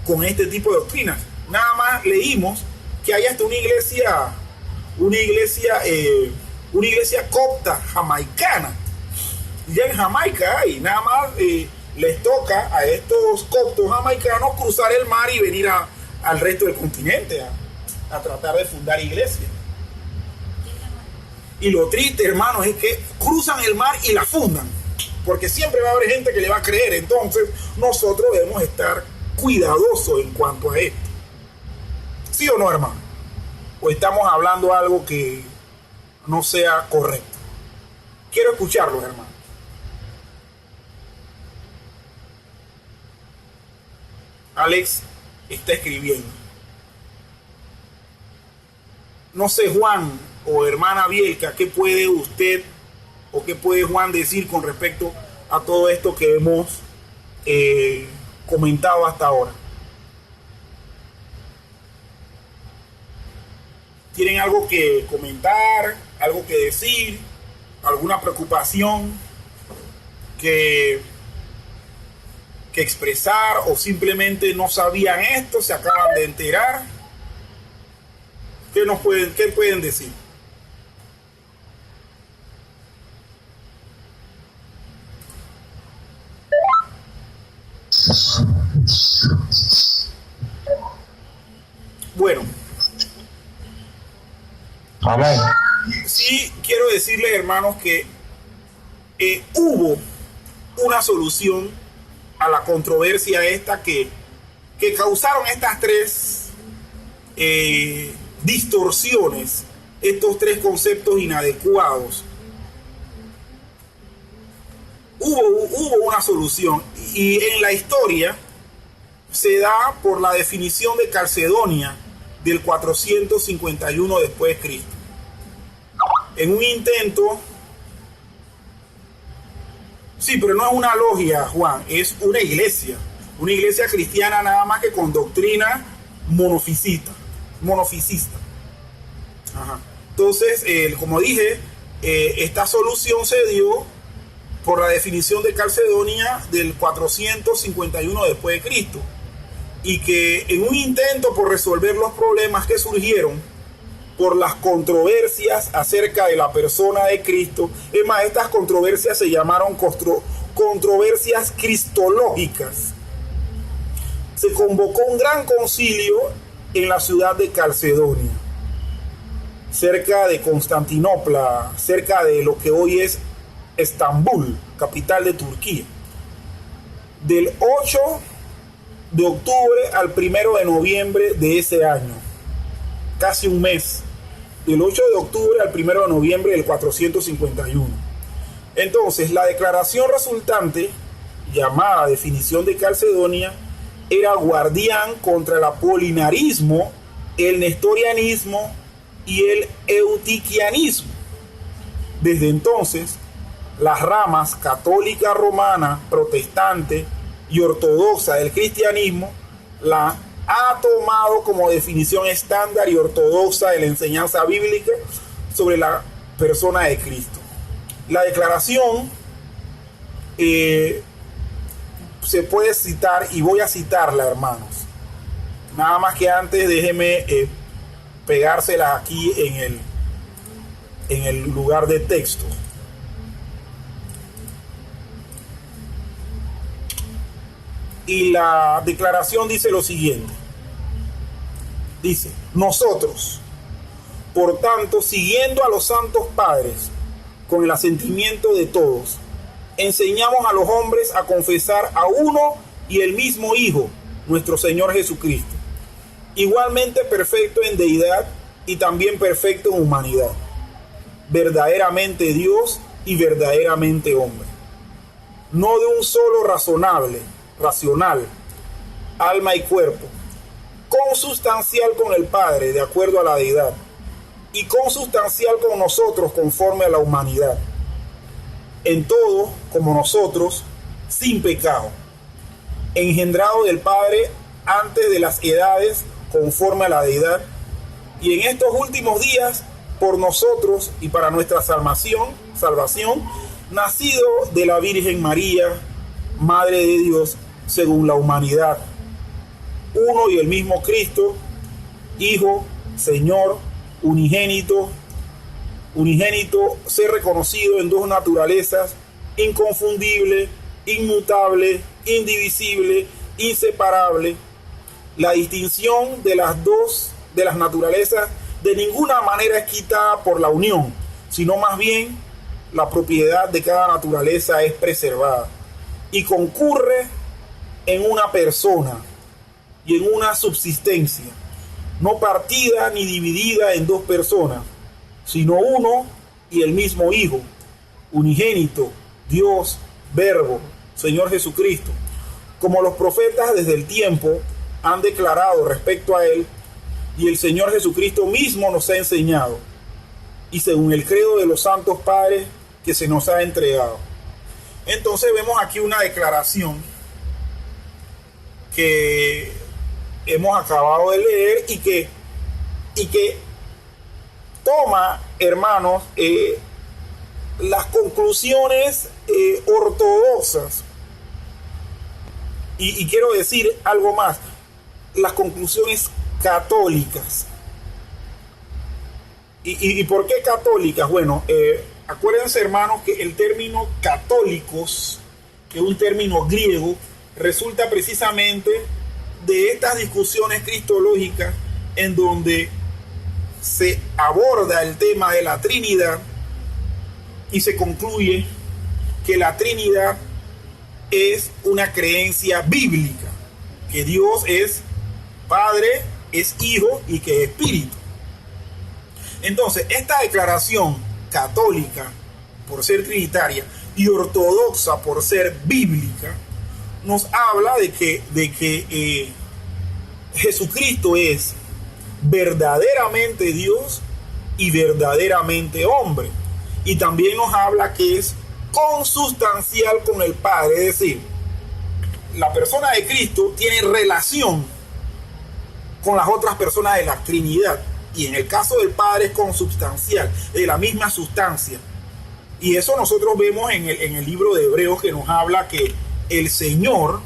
con este tipo de doctrinas. Nada más leímos que hay hasta una iglesia copta jamaicana. Ya en Jamaica hay, nada más les toca a estos coptos jamaicanos cruzar el mar y venir al resto del continente a tratar de fundar iglesias. Y lo triste, hermanos, es que cruzan el mar y la fundan, porque siempre va a haber gente que le va a creer. Entonces nosotros debemos estar cuidadosos en cuanto a esto. ¿Sí o no, hermano? ¿O estamos hablando algo que no sea correcto? Quiero escucharlos, hermano. Alex está escribiendo. No sé, Juan o hermana Bielka, ¿qué puede usted o qué puede Juan decir con respecto a todo esto que hemos comentado hasta ahora? ¿Tienen algo que comentar, algo que decir, alguna preocupación que expresar, o simplemente no sabían esto, se acaban de enterar? ¿Qué pueden decir? Bueno. Amén. sí quiero decirles, hermanos, que hubo una solución a la controversia esta que causaron estas tres distorsiones, estos tres conceptos inadecuados. Hubo una solución, y en la historia se da por la definición de Calcedonia del 451 después de Cristo. En un intento, sí, pero no es una logia, Juan, es una iglesia cristiana, nada más que con doctrina monofisista. Ajá. Entonces, como dije, esta solución se dio por la definición de Calcedonia del 451 después de Cristo, y que en un intento por resolver los problemas que surgieron por las controversias acerca de la persona de Cristo, es más, estas controversias se llamaron controversias cristológicas, se convocó un gran concilio en la ciudad de Calcedonia, cerca de Constantinopla, cerca de lo que hoy es Estambul, capital de Turquía, del 8 de octubre al 1 de noviembre de ese año, casi un mes, del 8 de octubre al 1 de noviembre del 451. Entonces, la declaración resultante, llamada definición de Calcedonia, era guardián contra el apolinarismo, el nestorianismo y el eutiquianismo. Desde entonces, las ramas católica romana, protestante y ortodoxa del cristianismo la ha tomado como definición estándar y ortodoxa de la enseñanza bíblica sobre la persona de Cristo. La declaración se puede citar, y voy a citarla, hermanos. Nada más que antes, déjeme pegárselas aquí en el lugar de texto. Y la declaración dice lo siguiente. Dice: nosotros, por tanto, siguiendo a los santos padres, con el asentimiento de todos, enseñamos a los hombres a confesar a uno y el mismo Hijo, nuestro Señor Jesucristo, igualmente perfecto en deidad y también perfecto en humanidad, verdaderamente Dios y verdaderamente hombre, no de un solo racional, alma y cuerpo, consustancial con el Padre de acuerdo a la deidad, y consustancial con nosotros conforme a la humanidad, en todo como nosotros, sin pecado, engendrado del Padre antes de las edades conforme a la deidad, y en estos últimos días por nosotros y para nuestra salvación, nacido de la Virgen María, Madre de Dios, según la humanidad, uno y el mismo Cristo, Hijo, Señor, unigénito, ser reconocido en dos naturalezas, inconfundible, inmutable, indivisible, inseparable. La distinción de las naturalezas de ninguna manera es quitada por la unión, sino más bien la propiedad de cada naturaleza es preservada y concurre en una persona y en una subsistencia, no partida ni dividida en dos personas, sino uno y el mismo Hijo, unigénito, Dios, Verbo, Señor Jesucristo, como los profetas desde el tiempo han declarado respecto a Él, y el Señor Jesucristo mismo nos ha enseñado, y según el credo de los santos padres que se nos ha entregado. Entonces vemos aquí una declaración que hemos acabado de leer y que toma, hermanos, las conclusiones ortodoxas, y quiero decir algo más, las conclusiones católicas. ¿Y por qué católicas? Bueno, acuérdense, hermanos, que el término católicos, que es un término griego, resulta precisamente de estas discusiones cristológicas en donde se aborda el tema de la Trinidad y se concluye que la Trinidad es una creencia bíblica, que Dios es Padre, es Hijo y que es Espíritu. Entonces, esta declaración católica por ser trinitaria y ortodoxa por ser bíblica nos habla de que Jesucristo es verdaderamente Dios y verdaderamente hombre, y también nos habla que es consustancial con el Padre, es decir, la persona de Cristo tiene relación con las otras personas de la Trinidad, y en el caso del Padre es consubstancial, de la misma sustancia. Y eso nosotros vemos en el libro de Hebreos, que nos habla que el Señor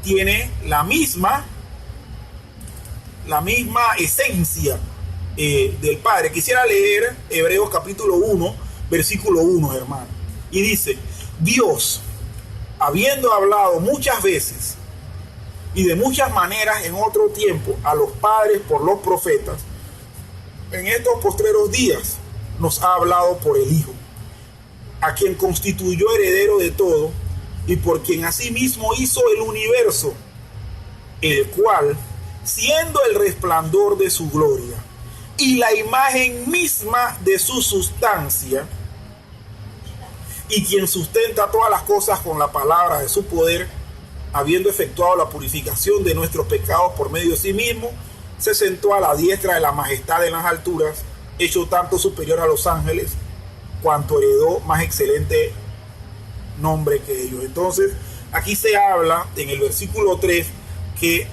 tiene la misma esencia del Padre. Quisiera leer Hebreos capítulo 1, versículo 1, hermano. Y dice: Dios, habiendo hablado muchas veces y de muchas maneras en otro tiempo a los padres por los profetas, en estos postreros días nos ha hablado por el Hijo, a quien constituyó heredero de todo y por quien asimismo hizo el universo, el cual, siendo el resplandor de su gloria y la imagen misma de su sustancia, y quien sustenta todas las cosas con la palabra de su poder, habiendo efectuado la purificación de nuestros pecados por medio de sí mismo, se sentó a la diestra de la majestad en las alturas, hecho tanto superior a los ángeles, cuanto heredó más excelente nombre que ellos. Entonces, aquí se habla en el versículo 3 que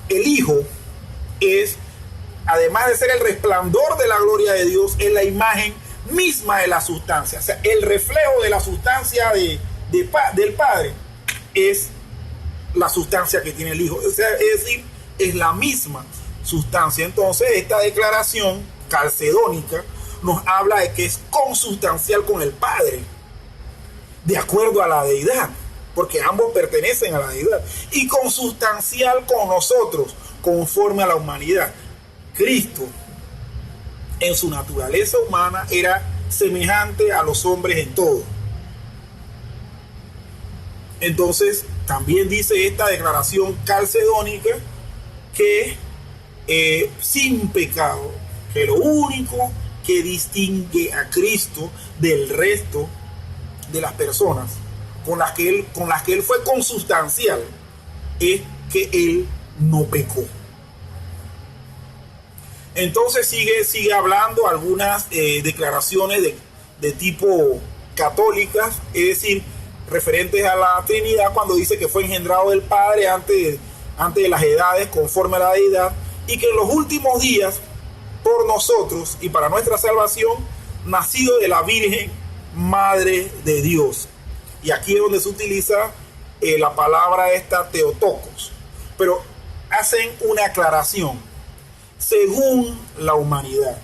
el Hijo es, además de ser el resplandor de la gloria de Dios, es la imagen misma de la sustancia. O sea, el reflejo de la sustancia del Padre es la sustancia que tiene el Hijo. O sea, es decir, es la misma sustancia. Entonces, esta declaración calcedónica nos habla de que es consustancial con el Padre, de acuerdo a la deidad, porque ambos pertenecen a la deidad, y consustancial con nosotros, conforme a la humanidad. Cristo, en su naturaleza humana, era semejante a los hombres en todo. Entonces, también dice esta declaración calcedónica que sin pecado, que lo único que distingue a Cristo del resto de las personas con las que él fue consustancial es que él no pecó. Entonces sigue hablando algunas declaraciones de tipo católicas, es decir, referentes a la Trinidad, cuando dice que fue engendrado del Padre antes de las edades, conforme a la deidad, y que en los últimos días, por nosotros y para nuestra salvación, nacido de la Virgen Madre de Dios. Y aquí es donde se utiliza la palabra esta Theotokos. Pero hacen una aclaración: según la humanidad.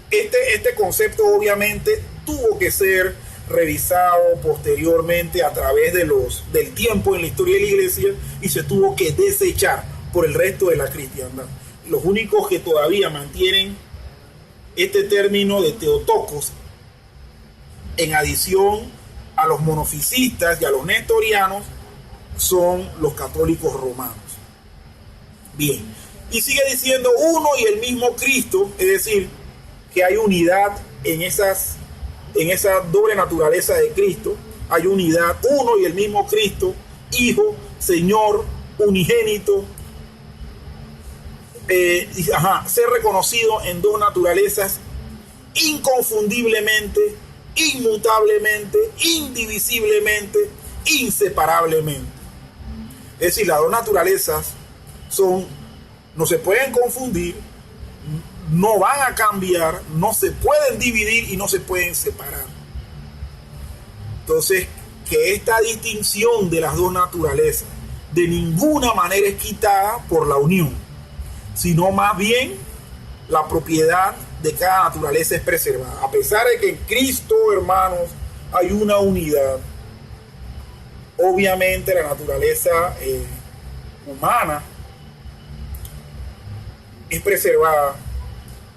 Este concepto obviamente tuvo que ser revisado posteriormente a través del tiempo en la historia de la iglesia, y se tuvo que desechar por el resto de la cristiandad. Los únicos que todavía mantienen este término de Theotokos, en adición a los monofisistas y a los nestorianos, son los católicos romanos. Bien, y sigue diciendo uno y el mismo Cristo, es decir, que hay unidad en esa doble naturaleza de Cristo. Hay unidad, uno y el mismo Cristo, Hijo, Señor, unigénito, ser reconocido en dos naturalezas inconfundiblemente, inmutablemente, indivisiblemente, inseparablemente. Es decir, las dos naturalezas no se pueden confundir, no van a cambiar, no se pueden dividir y no se pueden separar. Entonces, que esta distinción de las dos naturalezas de ninguna manera es quitada por la unión, sino más bien la propiedad de cada naturaleza es preservada. A pesar de que en Cristo, hermanos, hay una unidad, obviamente la naturaleza humana es preservada,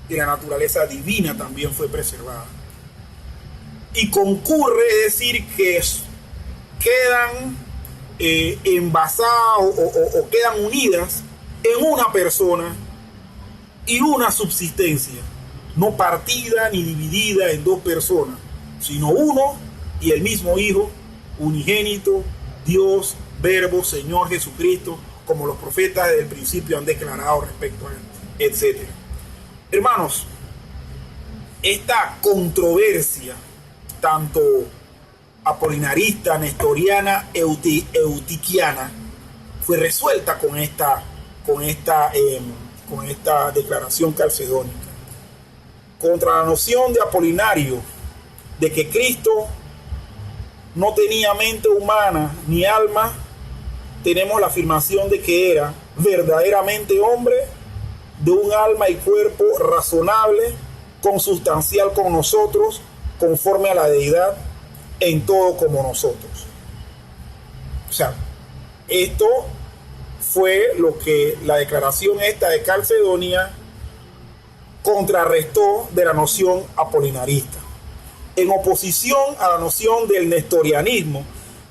y la naturaleza divina también fue preservada. Y concurre, es decir, que quedan envasadas o quedan unidas en una persona y una subsistencia, no partida ni dividida en dos personas, sino uno y el mismo Hijo, unigénito, Dios, Verbo, Señor Jesucristo, como los profetas desde el principio han declarado respecto a él, etc. Hermanos, esta controversia, tanto apolinarista, nestoriana, eutiquiana, fue resuelta con esta declaración calcedónica. Contra la noción de Apolinario de que Cristo no tenía mente humana ni alma, tenemos la afirmación de que era verdaderamente hombre, de un alma y cuerpo razonable, consustancial con nosotros, conforme a la deidad, en todo como nosotros. O sea, esto fue lo que la declaración esta de Calcedonia contrarrestó de la noción apolinarista, en oposición a la noción del nestorianismo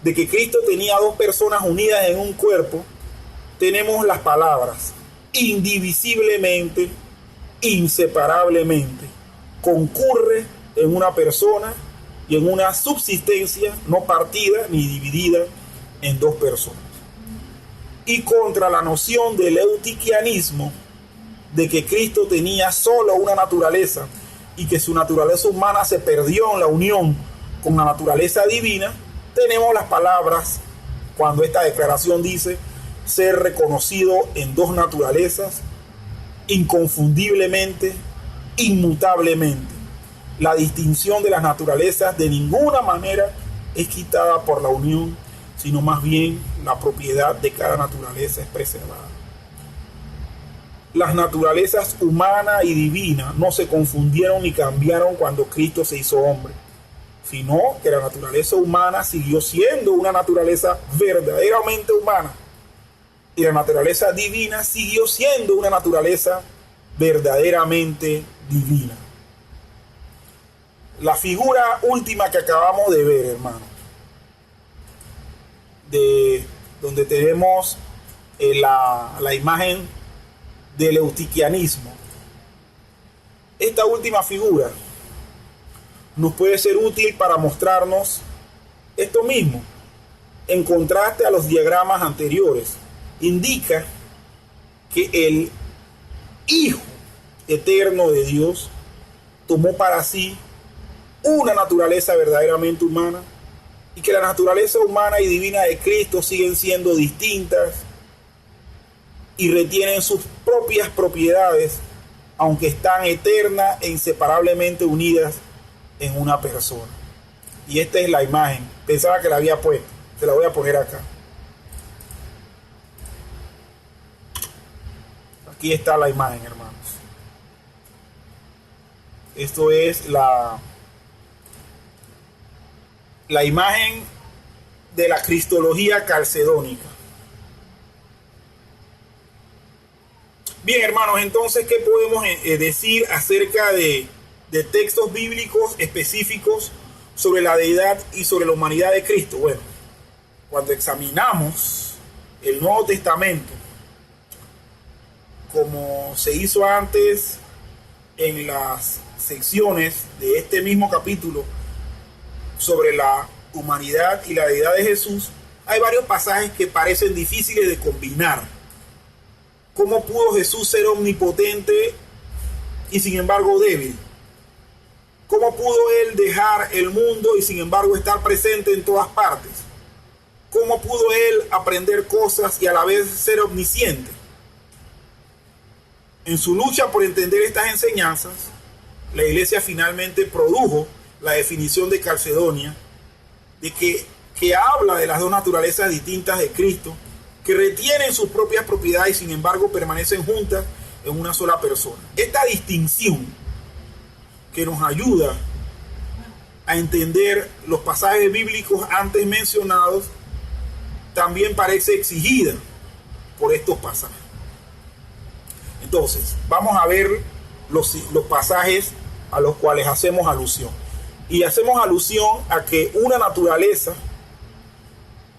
de que Cristo tenía dos personas unidas en un cuerpo. Tenemos las palabras indivisiblemente, inseparablemente, concurre en una persona y en una subsistencia no partida ni dividida en dos personas. Y contra la noción del eutiquianismo de que Cristo tenía solo una naturaleza y que su naturaleza humana se perdió en la unión con la naturaleza divina, tenemos las palabras cuando esta declaración dice ser reconocido en dos naturalezas, inconfundiblemente, inmutablemente. La distinción de las naturalezas de ninguna manera es quitada por la unión, sino más bien la propiedad de cada naturaleza es preservada. Las naturalezas humana y divina no se confundieron ni cambiaron cuando Cristo se hizo hombre, sino que la naturaleza humana siguió siendo una naturaleza verdaderamente humana y la naturaleza divina siguió siendo una naturaleza verdaderamente divina. La figura última que acabamos de ver, hermanos, de donde tenemos la imagen del eutiquianismo. Esta última figura nos puede ser útil para mostrarnos esto mismo. En contraste a los diagramas anteriores, indica que el Hijo eterno de Dios tomó para sí una naturaleza verdaderamente humana y que la naturaleza humana y divina de Cristo siguen siendo distintas y retienen sus propias propiedades, aunque están eternas e inseparablemente unidas en una persona. Y esta es la imagen. Pensaba que la había puesto. Se la voy a poner acá. Aquí está la imagen, hermanos. Esto es la imagen de la cristología calcedónica. Bien, hermanos, entonces, ¿qué podemos decir acerca de textos bíblicos específicos sobre la deidad y sobre la humanidad de Cristo? Bueno, cuando examinamos el Nuevo Testamento, como se hizo antes en las secciones de este mismo capítulo sobre la humanidad y la deidad de Jesús, hay varios pasajes que parecen difíciles de combinar. ¿Cómo pudo Jesús ser omnipotente y sin embargo débil? ¿Cómo pudo él dejar el mundo y sin embargo estar presente en todas partes? ¿Cómo pudo él aprender cosas y a la vez ser omnisciente? En su lucha por entender estas enseñanzas, la Iglesia finalmente produjo la definición de Calcedonia, de que habla de las dos naturalezas distintas de Cristo, que retienen sus propias propiedades y sin embargo permanecen juntas en una sola persona. Esta distinción que nos ayuda a entender los pasajes bíblicos antes mencionados también parece exigida por estos pasajes. Entonces, vamos a ver los pasajes a los cuales hacemos alusión. Y hacemos alusión a que una naturaleza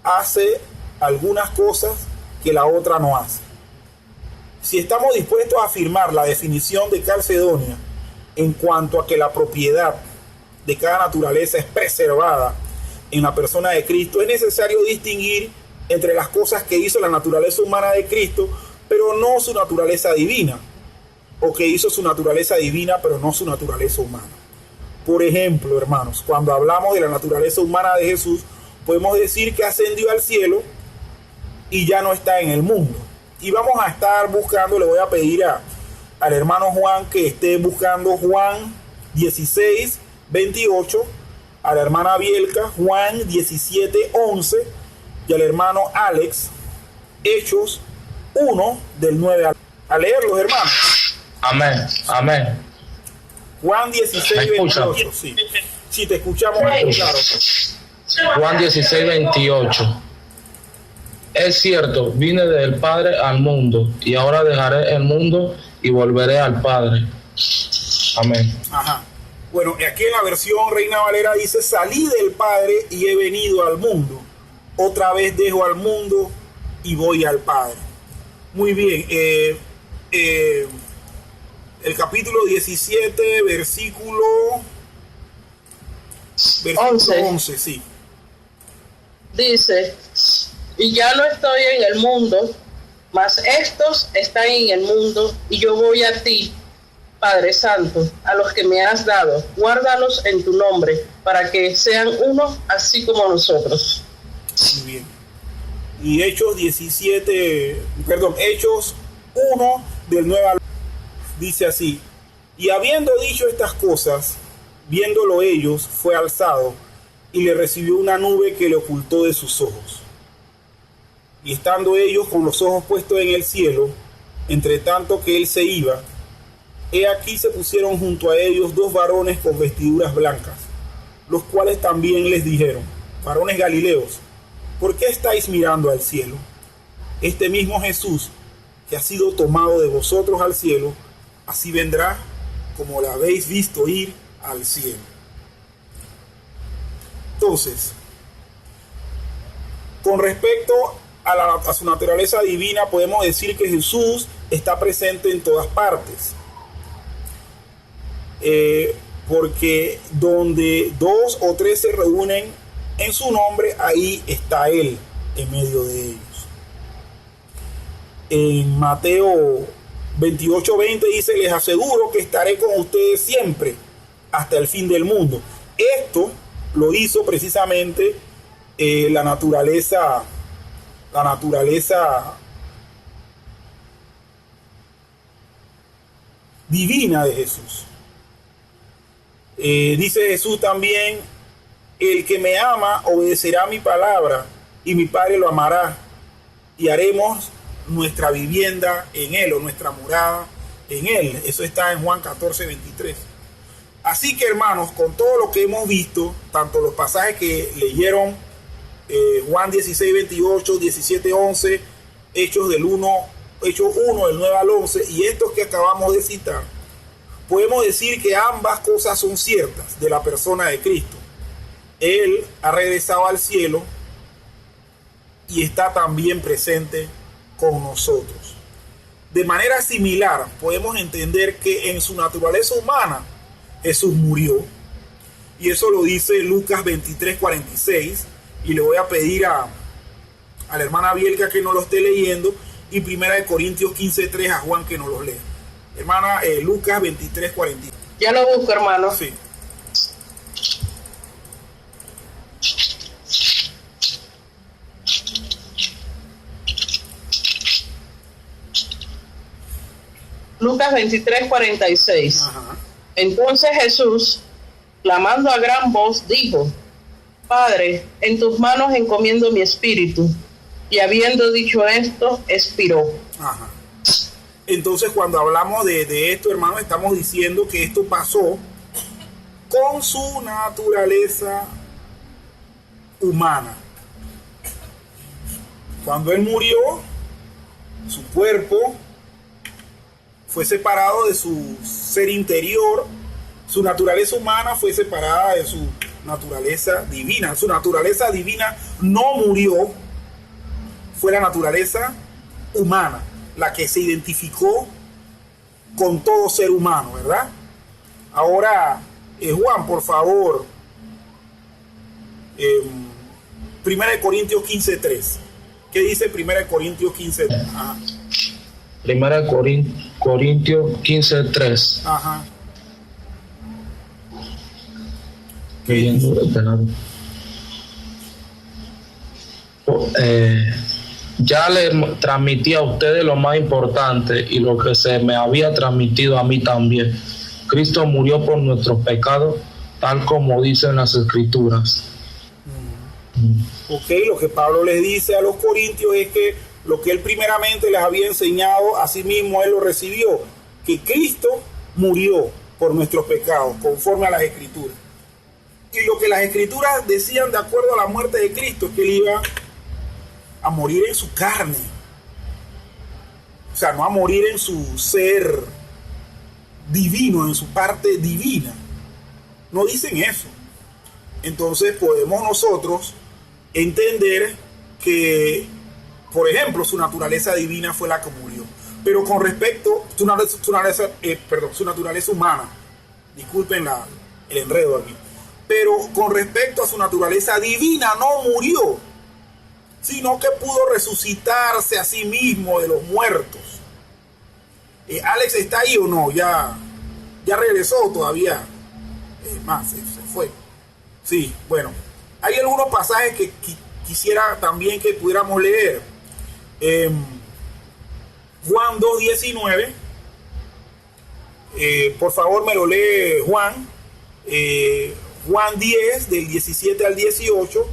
hace algunas cosas que la otra no hace. Si estamos dispuestos a afirmar la definición de Calcedonia en cuanto a que la propiedad de cada naturaleza es preservada en la persona de Cristo, es necesario distinguir entre las cosas que hizo la naturaleza humana de Cristo, pero no su naturaleza divina, o que hizo su naturaleza divina, pero no su naturaleza humana. Por ejemplo, hermanos, cuando hablamos de la naturaleza humana de Jesús, podemos decir que ascendió al cielo y ya no está en el mundo. Y vamos a estar buscando, le voy a pedir al hermano Juan que esté buscando Juan 16, 28, a la hermana Bielka, Juan 17, 11, y al hermano Alex, Hechos 1, del 9 a leerlos, hermanos. Amén, amén. Juan 16, 28, sí. Sí, te escuchamos ahí, claro. Juan 16, 28. Es cierto, vine del Padre al mundo, y ahora dejaré el mundo y volveré al Padre. Amén. Ajá. Bueno, aquí en la versión Reina Valera dice: salí del Padre y he venido al mundo. Otra vez dejo al mundo y voy al Padre. Muy bien. El capítulo 17, versículo 11, sí. Dice: y ya no estoy en el mundo, mas estos están en el mundo, y yo voy a ti, Padre Santo, a los que me has dado. Guárdalos en tu nombre, para que sean uno, así como nosotros. Muy bien. Y Hechos 1, del 9 al 11, dice así: y habiendo dicho estas cosas, viéndolo ellos, fue alzado, y le recibió una nube que le ocultó de sus ojos. Y estando ellos con los ojos puestos en el cielo, entre tanto que él se iba, he aquí se pusieron junto a ellos dos varones con vestiduras blancas, los cuales también les dijeron: varones galileos, ¿por qué estáis mirando al cielo? Este mismo Jesús, que ha sido tomado de vosotros al cielo, así vendrá como la habéis visto ir al cielo. Entonces, con respecto a su naturaleza divina, podemos decir que Jesús está presente en todas partes. Porque donde dos o tres se reúnen en su nombre, ahí está Él en medio de ellos. En Mateo 28:20 dice: les aseguro que estaré con ustedes siempre hasta el fin del mundo. Esto lo hizo precisamente la naturaleza divina de Jesús. Dice Jesús también: el que me ama obedecerá mi palabra, y mi Padre lo amará, y haremos nuestra vivienda en él, o nuestra morada en él. Eso está en Juan 14:23. Así que, hermanos, con todo lo que hemos visto, tanto los pasajes que leyeron, Juan 16:28, 17:11, Hechos 1, del 9 al 11, y estos que acabamos de citar, podemos decir que ambas cosas son ciertas de la persona de Cristo. Él ha regresado al cielo y está también presente con nosotros. De manera similar, podemos entender que en su naturaleza humana Jesús murió, y eso lo dice Lucas 23:46, y le voy a pedir a la hermana Bielka que nos lo esté leyendo, y 1 Corintios 15:3 a Juan que nos lo lea. Hermana, Lucas 23:46. Ya lo busco, hermano. Sí. Lucas 23:46. Ajá. Entonces Jesús, clamando a gran voz, dijo: Padre, en tus manos encomiendo mi espíritu. Y habiendo dicho esto, expiró. Ajá. Entonces, cuando hablamos de esto, hermanos, estamos diciendo que esto pasó con su naturaleza humana. Cuando él murió, su cuerpo fue separado de su ser interior, su naturaleza humana fue separada de su naturaleza divina. Su naturaleza divina no murió, fue la naturaleza humana la que se identificó con todo ser humano, ¿verdad? Ahora, Juan, por favor, 1 Corintios 15:3. ¿Qué dice 1 Corintios 15:3? Ajá. 1 Corintios 15:3. Ajá. Ya le transmití a ustedes lo más importante y lo que se me había transmitido a mí también. Cristo murió por nuestros pecados, tal como dicen las Escrituras. Ok, lo que Pablo les dice a los corintios es que lo que él primeramente les había enseñado, a sí mismo él lo recibió, que Cristo murió por nuestros pecados, conforme a las Escrituras. Y lo que las Escrituras decían de acuerdo a la muerte de Cristo, es que él iba a morir en su carne. O sea, no a morir en su ser divino, en su parte divina. No dicen eso. Entonces podemos nosotros entender que, por ejemplo, su naturaleza divina fue la que murió. Pero con respecto a su naturaleza humana, disculpen el enredo aquí, pero con respecto a su naturaleza divina no murió, sino que pudo resucitarse a sí mismo de los muertos. Alex, ¿está ahí o no? ¿Ya regresó todavía? Se fue. Sí, bueno. Hay algunos pasajes que quisiera también que pudiéramos leer. Juan 2:19. Por favor, me lo lee Juan. Juan 10, del 17 al 18.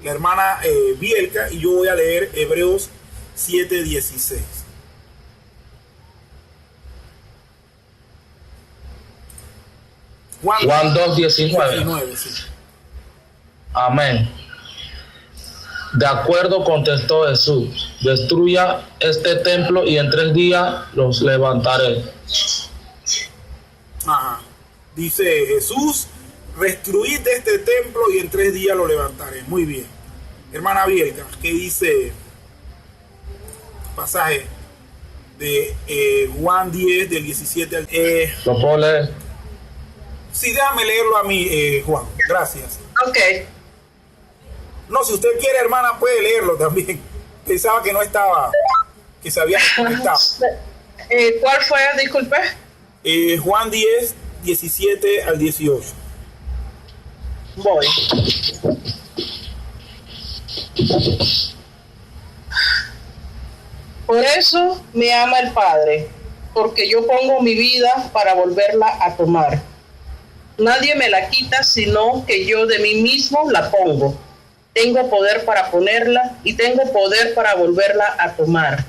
La hermana Bielka, y yo voy a leer Hebreos 7:16. Juan 2:19. Sí. Amén. De acuerdo, contestó Jesús, destruya este templo y en 3 días los levantaré. Ajá. Dice Jesús, destruid este templo y en 3 días lo levantaré. Muy bien. Hermana Bielka, ¿qué dice el pasaje de Juan 10 del 17 al... ¿Lo puedo leer? Sí, déjame leerlo a mí, Juan. Gracias. Ok. No, si usted quiere, hermana, puede leerlo también. Pensaba que no estaba, que se había conectado. ¿Cuál fue? Disculpe. Juan 10, 17 al 18. Voy. Por eso me ama el Padre, porque yo pongo mi vida para volverla a tomar. Nadie me la quita, sino que yo de mí mismo la pongo. Tengo poder para ponerla y tengo poder para volverla a tomar.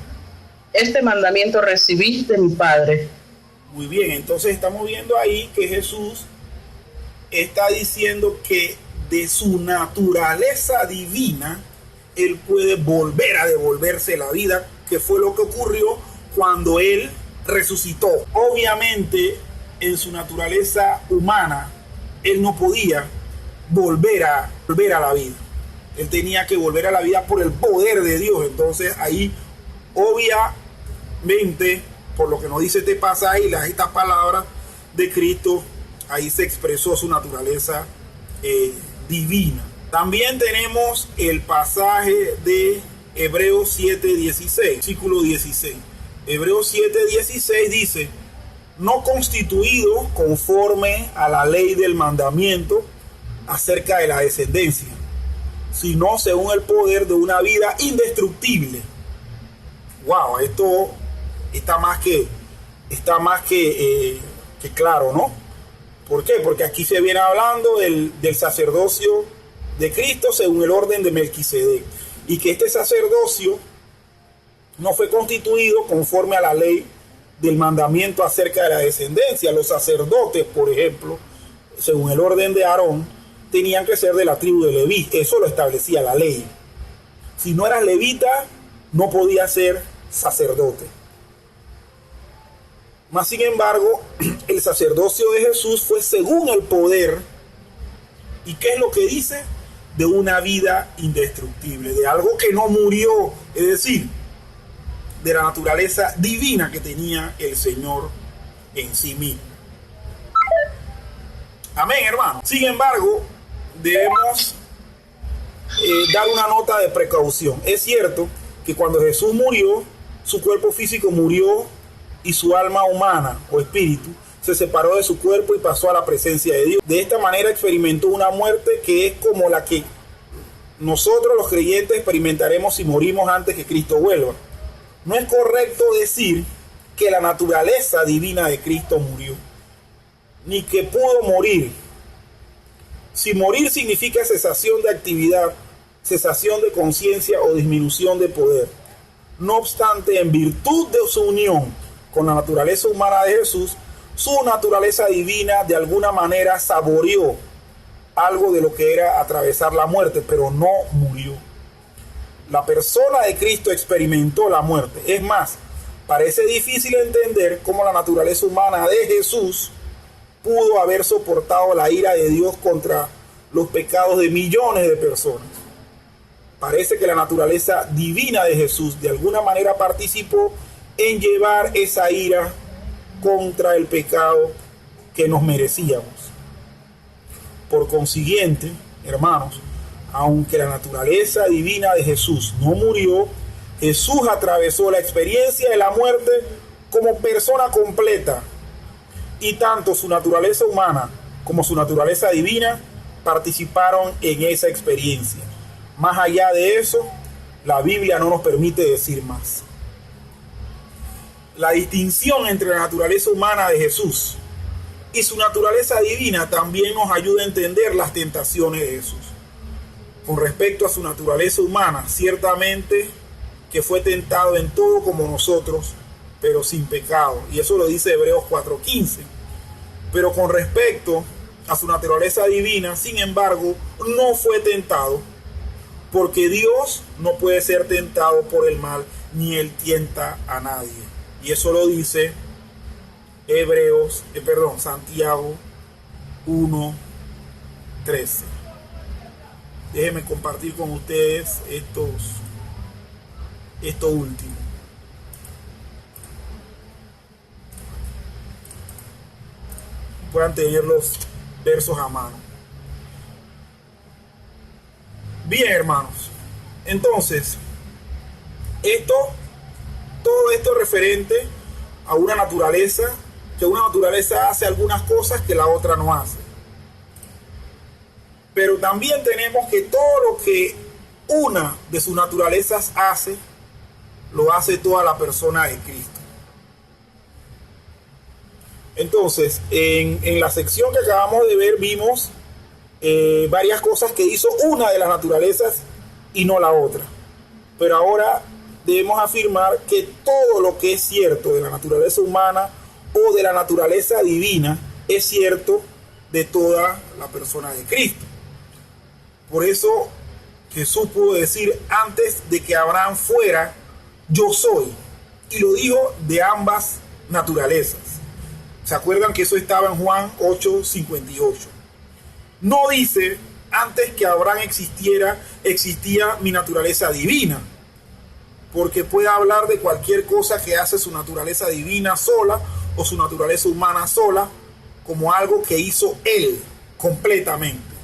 Este mandamiento recibí de mi Padre. Muy bien, entonces estamos viendo ahí que Jesús está diciendo que de su naturaleza divina, Él puede volver a devolverse la vida, que fue lo que ocurrió cuando Él resucitó. Obviamente, en su naturaleza humana, Él no podía volver a la vida. Él tenía que volver a la vida por el poder de Dios. Entonces ahí, obviamente, por lo que nos dice este pasaje y estas palabras de Cristo, ahí se expresó su naturaleza divina. También tenemos el pasaje de Hebreos 7:16, versículo 16. Hebreos 7:16 dice: no constituido conforme a la ley del mandamiento acerca de la descendencia, sino según el poder de una vida indestructible. Wow, esto está más que claro, ¿no? ¿Por qué? Porque aquí se viene hablando del sacerdocio de Cristo según el orden de Melquisedec, y que este sacerdocio no fue constituido conforme a la ley del mandamiento acerca de la descendencia. Los sacerdotes, por ejemplo, según el orden de Aarón, tenían que ser de la tribu de Leví. Eso lo establecía la ley. Si no eras levita, no podías ser sacerdote. Mas sin embargo, el sacerdocio de Jesús fue según el poder. ¿Y qué es lo que dice? De una vida indestructible, de algo que no murió, es decir, de la naturaleza divina que tenía el Señor en sí mismo. Amén, hermano. Sin embargo, debemos dar una nota de precaución. Es cierto que cuando Jesús murió, su cuerpo físico murió y su alma humana o espíritu se separó de su cuerpo y pasó a la presencia de Dios. De esta manera experimentó una muerte que es como la que nosotros los creyentes experimentaremos si morimos antes que Cristo vuelva. No es correcto decir que la naturaleza divina de Cristo murió, ni que pudo morir. Si morir significa cesación de actividad, cesación de conciencia o disminución de poder. No obstante, en virtud de su unión con la naturaleza humana de Jesús, su naturaleza divina de alguna manera saboreó algo de lo que era atravesar la muerte, pero no murió. La persona de Cristo experimentó la muerte. Es más, parece difícil entender cómo la naturaleza humana de Jesús pudo haber soportado la ira de Dios contra los pecados de millones de personas. Parece que la naturaleza divina de Jesús de alguna manera participó en llevar esa ira contra el pecado que nos merecíamos. Por consiguiente, hermanos, aunque la naturaleza divina de Jesús no murió, Jesús atravesó la experiencia de la muerte como persona completa, y tanto su naturaleza humana como su naturaleza divina participaron en esa experiencia. Más allá de eso, la Biblia no nos permite decir más. La distinción entre la naturaleza humana de Jesús y su naturaleza divina también nos ayuda a entender las tentaciones de Jesús. Con respecto a su naturaleza humana, ciertamente que fue tentado en todo como nosotros, pero sin pecado. Y eso lo dice Hebreos 4:15. Pero con respecto a su naturaleza divina, sin embargo, no fue tentado, porque Dios no puede ser tentado por el mal, ni él tienta a nadie. Y eso lo dice Santiago 1:13. Déjenme compartir con ustedes esto último. Puedan tener los versos a mano. Bien, hermanos. Entonces, todo esto referente a una naturaleza, que una naturaleza hace algunas cosas que la otra no hace. Pero también tenemos que todo lo que una de sus naturalezas hace, lo hace toda la persona de Cristo. Entonces, en la sección que acabamos de ver, vimos varias cosas que hizo una de las naturalezas y no la otra. Pero ahora debemos afirmar que todo lo que es cierto de la naturaleza humana o de la naturaleza divina es cierto de toda la persona de Cristo. Por eso Jesús pudo decir antes de que Abraham fuera, yo soy. Y lo dijo de ambas naturalezas. ¿Se acuerdan que eso estaba en Juan 8:58? No dice antes que Abraham existía mi naturaleza divina, porque puede hablar de cualquier cosa que hace su naturaleza divina sola o su naturaleza humana sola, como algo que hizo él completamente.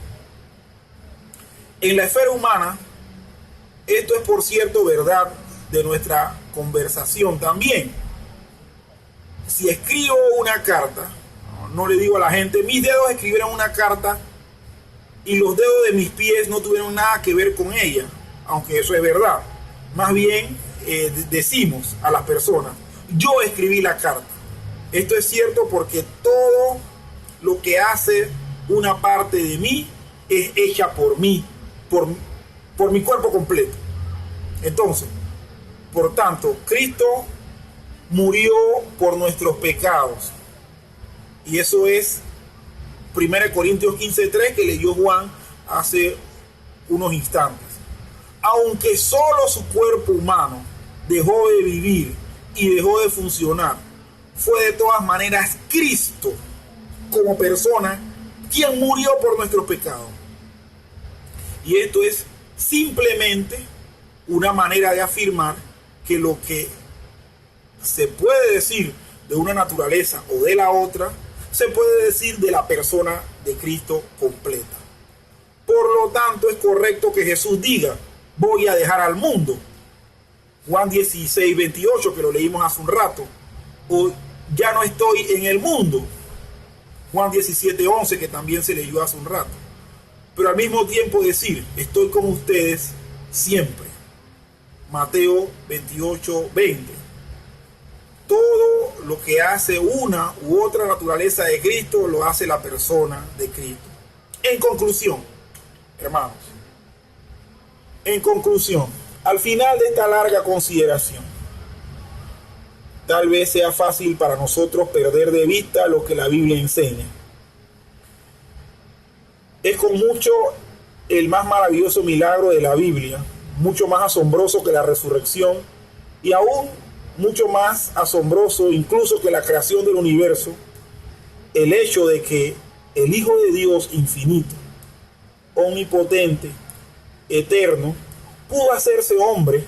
En la esfera humana, esto es por cierto verdad de nuestra conversación también. Si escribo una carta, no le digo a la gente, mis dedos escribieron una carta y los dedos de mis pies no tuvieron nada que ver con ella, aunque eso es verdad. Más bien decimos a las personas, yo escribí la carta. Esto es cierto porque todo lo que hace una parte de mí es hecha por mí, por mi cuerpo completo. Entonces, por tanto, Cristo murió por nuestros pecados. Y eso es 1 Corintios 15:3 que leyó Juan hace unos instantes. Aunque solo su cuerpo humano dejó de vivir y dejó de funcionar, fue de todas maneras Cristo como persona quien murió por nuestros pecados. Y esto es simplemente una manera de afirmar que lo que se puede decir de una naturaleza o de la otra, se puede decir de la persona de Cristo completa. Por lo tanto, es correcto que Jesús diga, voy a dejar al mundo. Juan 16, 28, que lo leímos hace un rato. O ya no estoy en el mundo. Juan 17, 11, que también se leyó hace un rato. Pero al mismo tiempo decir, estoy con ustedes siempre. Mateo 28, 20. Todo lo que hace una u otra naturaleza de Cristo, lo hace la persona de Cristo. En conclusión, hermanos, al final de esta larga consideración, tal vez sea fácil para nosotros perder de vista lo que la Biblia enseña. Es con mucho el más maravilloso milagro de la Biblia, mucho más asombroso que la resurrección y aún mucho más asombroso incluso que la creación del universo, el hecho de que el Hijo de Dios infinito, omnipotente, eterno, pudo hacerse hombre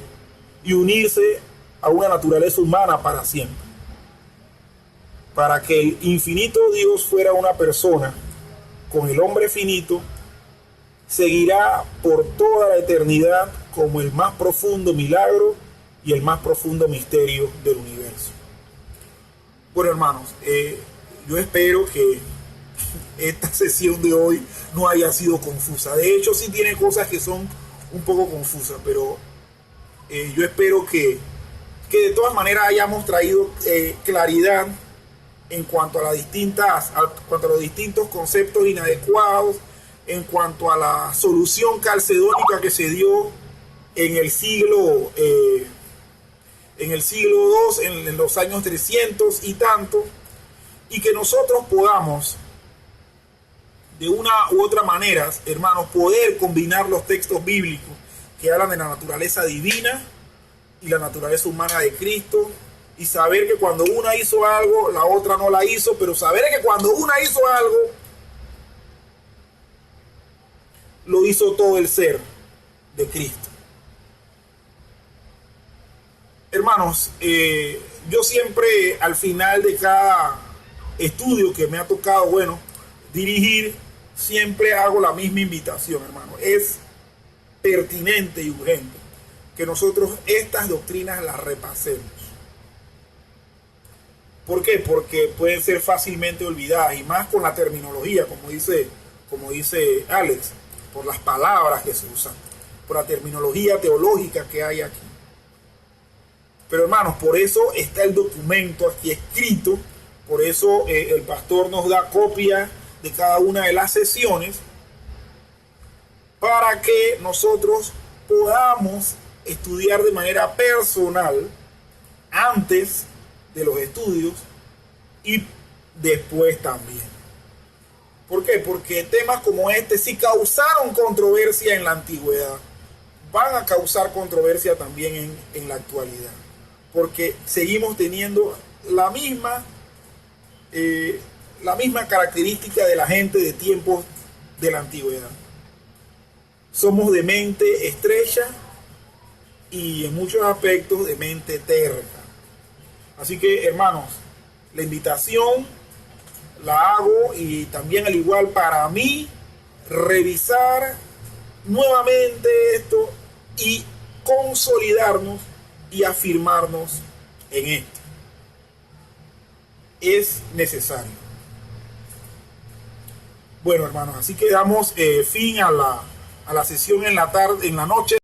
y unirse a una naturaleza humana para siempre. Para que el infinito Dios fuera una persona con el hombre finito, seguirá por toda la eternidad como el más profundo milagro y el más profundo misterio del universo. Bueno, hermanos, yo espero que esta sesión de hoy no haya sido confusa. De hecho, sí tiene cosas que son un poco confusas, pero yo espero que de todas maneras hayamos traído claridad en cuanto a los distintos conceptos inadecuados, en cuanto a la solución calcedónica que se dio en el siglo II, en los años 300 y tanto, y que nosotros podamos de una u otra manera, hermanos, poder combinar los textos bíblicos que hablan de la naturaleza divina y la naturaleza humana de Cristo, y saber que cuando una hizo algo, la otra no la hizo, pero saber que cuando una hizo algo, lo hizo todo el ser de Cristo. Hermanos, yo siempre al final de cada estudio que me ha tocado, dirigir, siempre hago la misma invitación, hermano. Es pertinente y urgente que nosotros estas doctrinas las repasemos. ¿Por qué? Porque pueden ser fácilmente olvidadas, y más con la terminología, como dice Alex, por las palabras que se usan, por la terminología teológica que hay aquí. Pero hermanos, por eso está el documento aquí escrito, por eso el pastor nos da copia de cada una de las sesiones, para que nosotros podamos estudiar de manera personal antes de los estudios y después también. ¿Por qué? Porque temas como este, si causaron controversia en la antigüedad, van a causar controversia también en la actualidad, porque seguimos teniendo la misma característica de la gente de tiempos de la antigüedad. Somos de mente estrecha y en muchos aspectos de mente terca. Así que, hermanos, la invitación la hago, y también al igual para mí, revisar nuevamente esto y consolidarnos y afirmarnos en esto. Es necesario. Bueno, hermanos, así que damos fin a la sesión en la tarde, en la noche.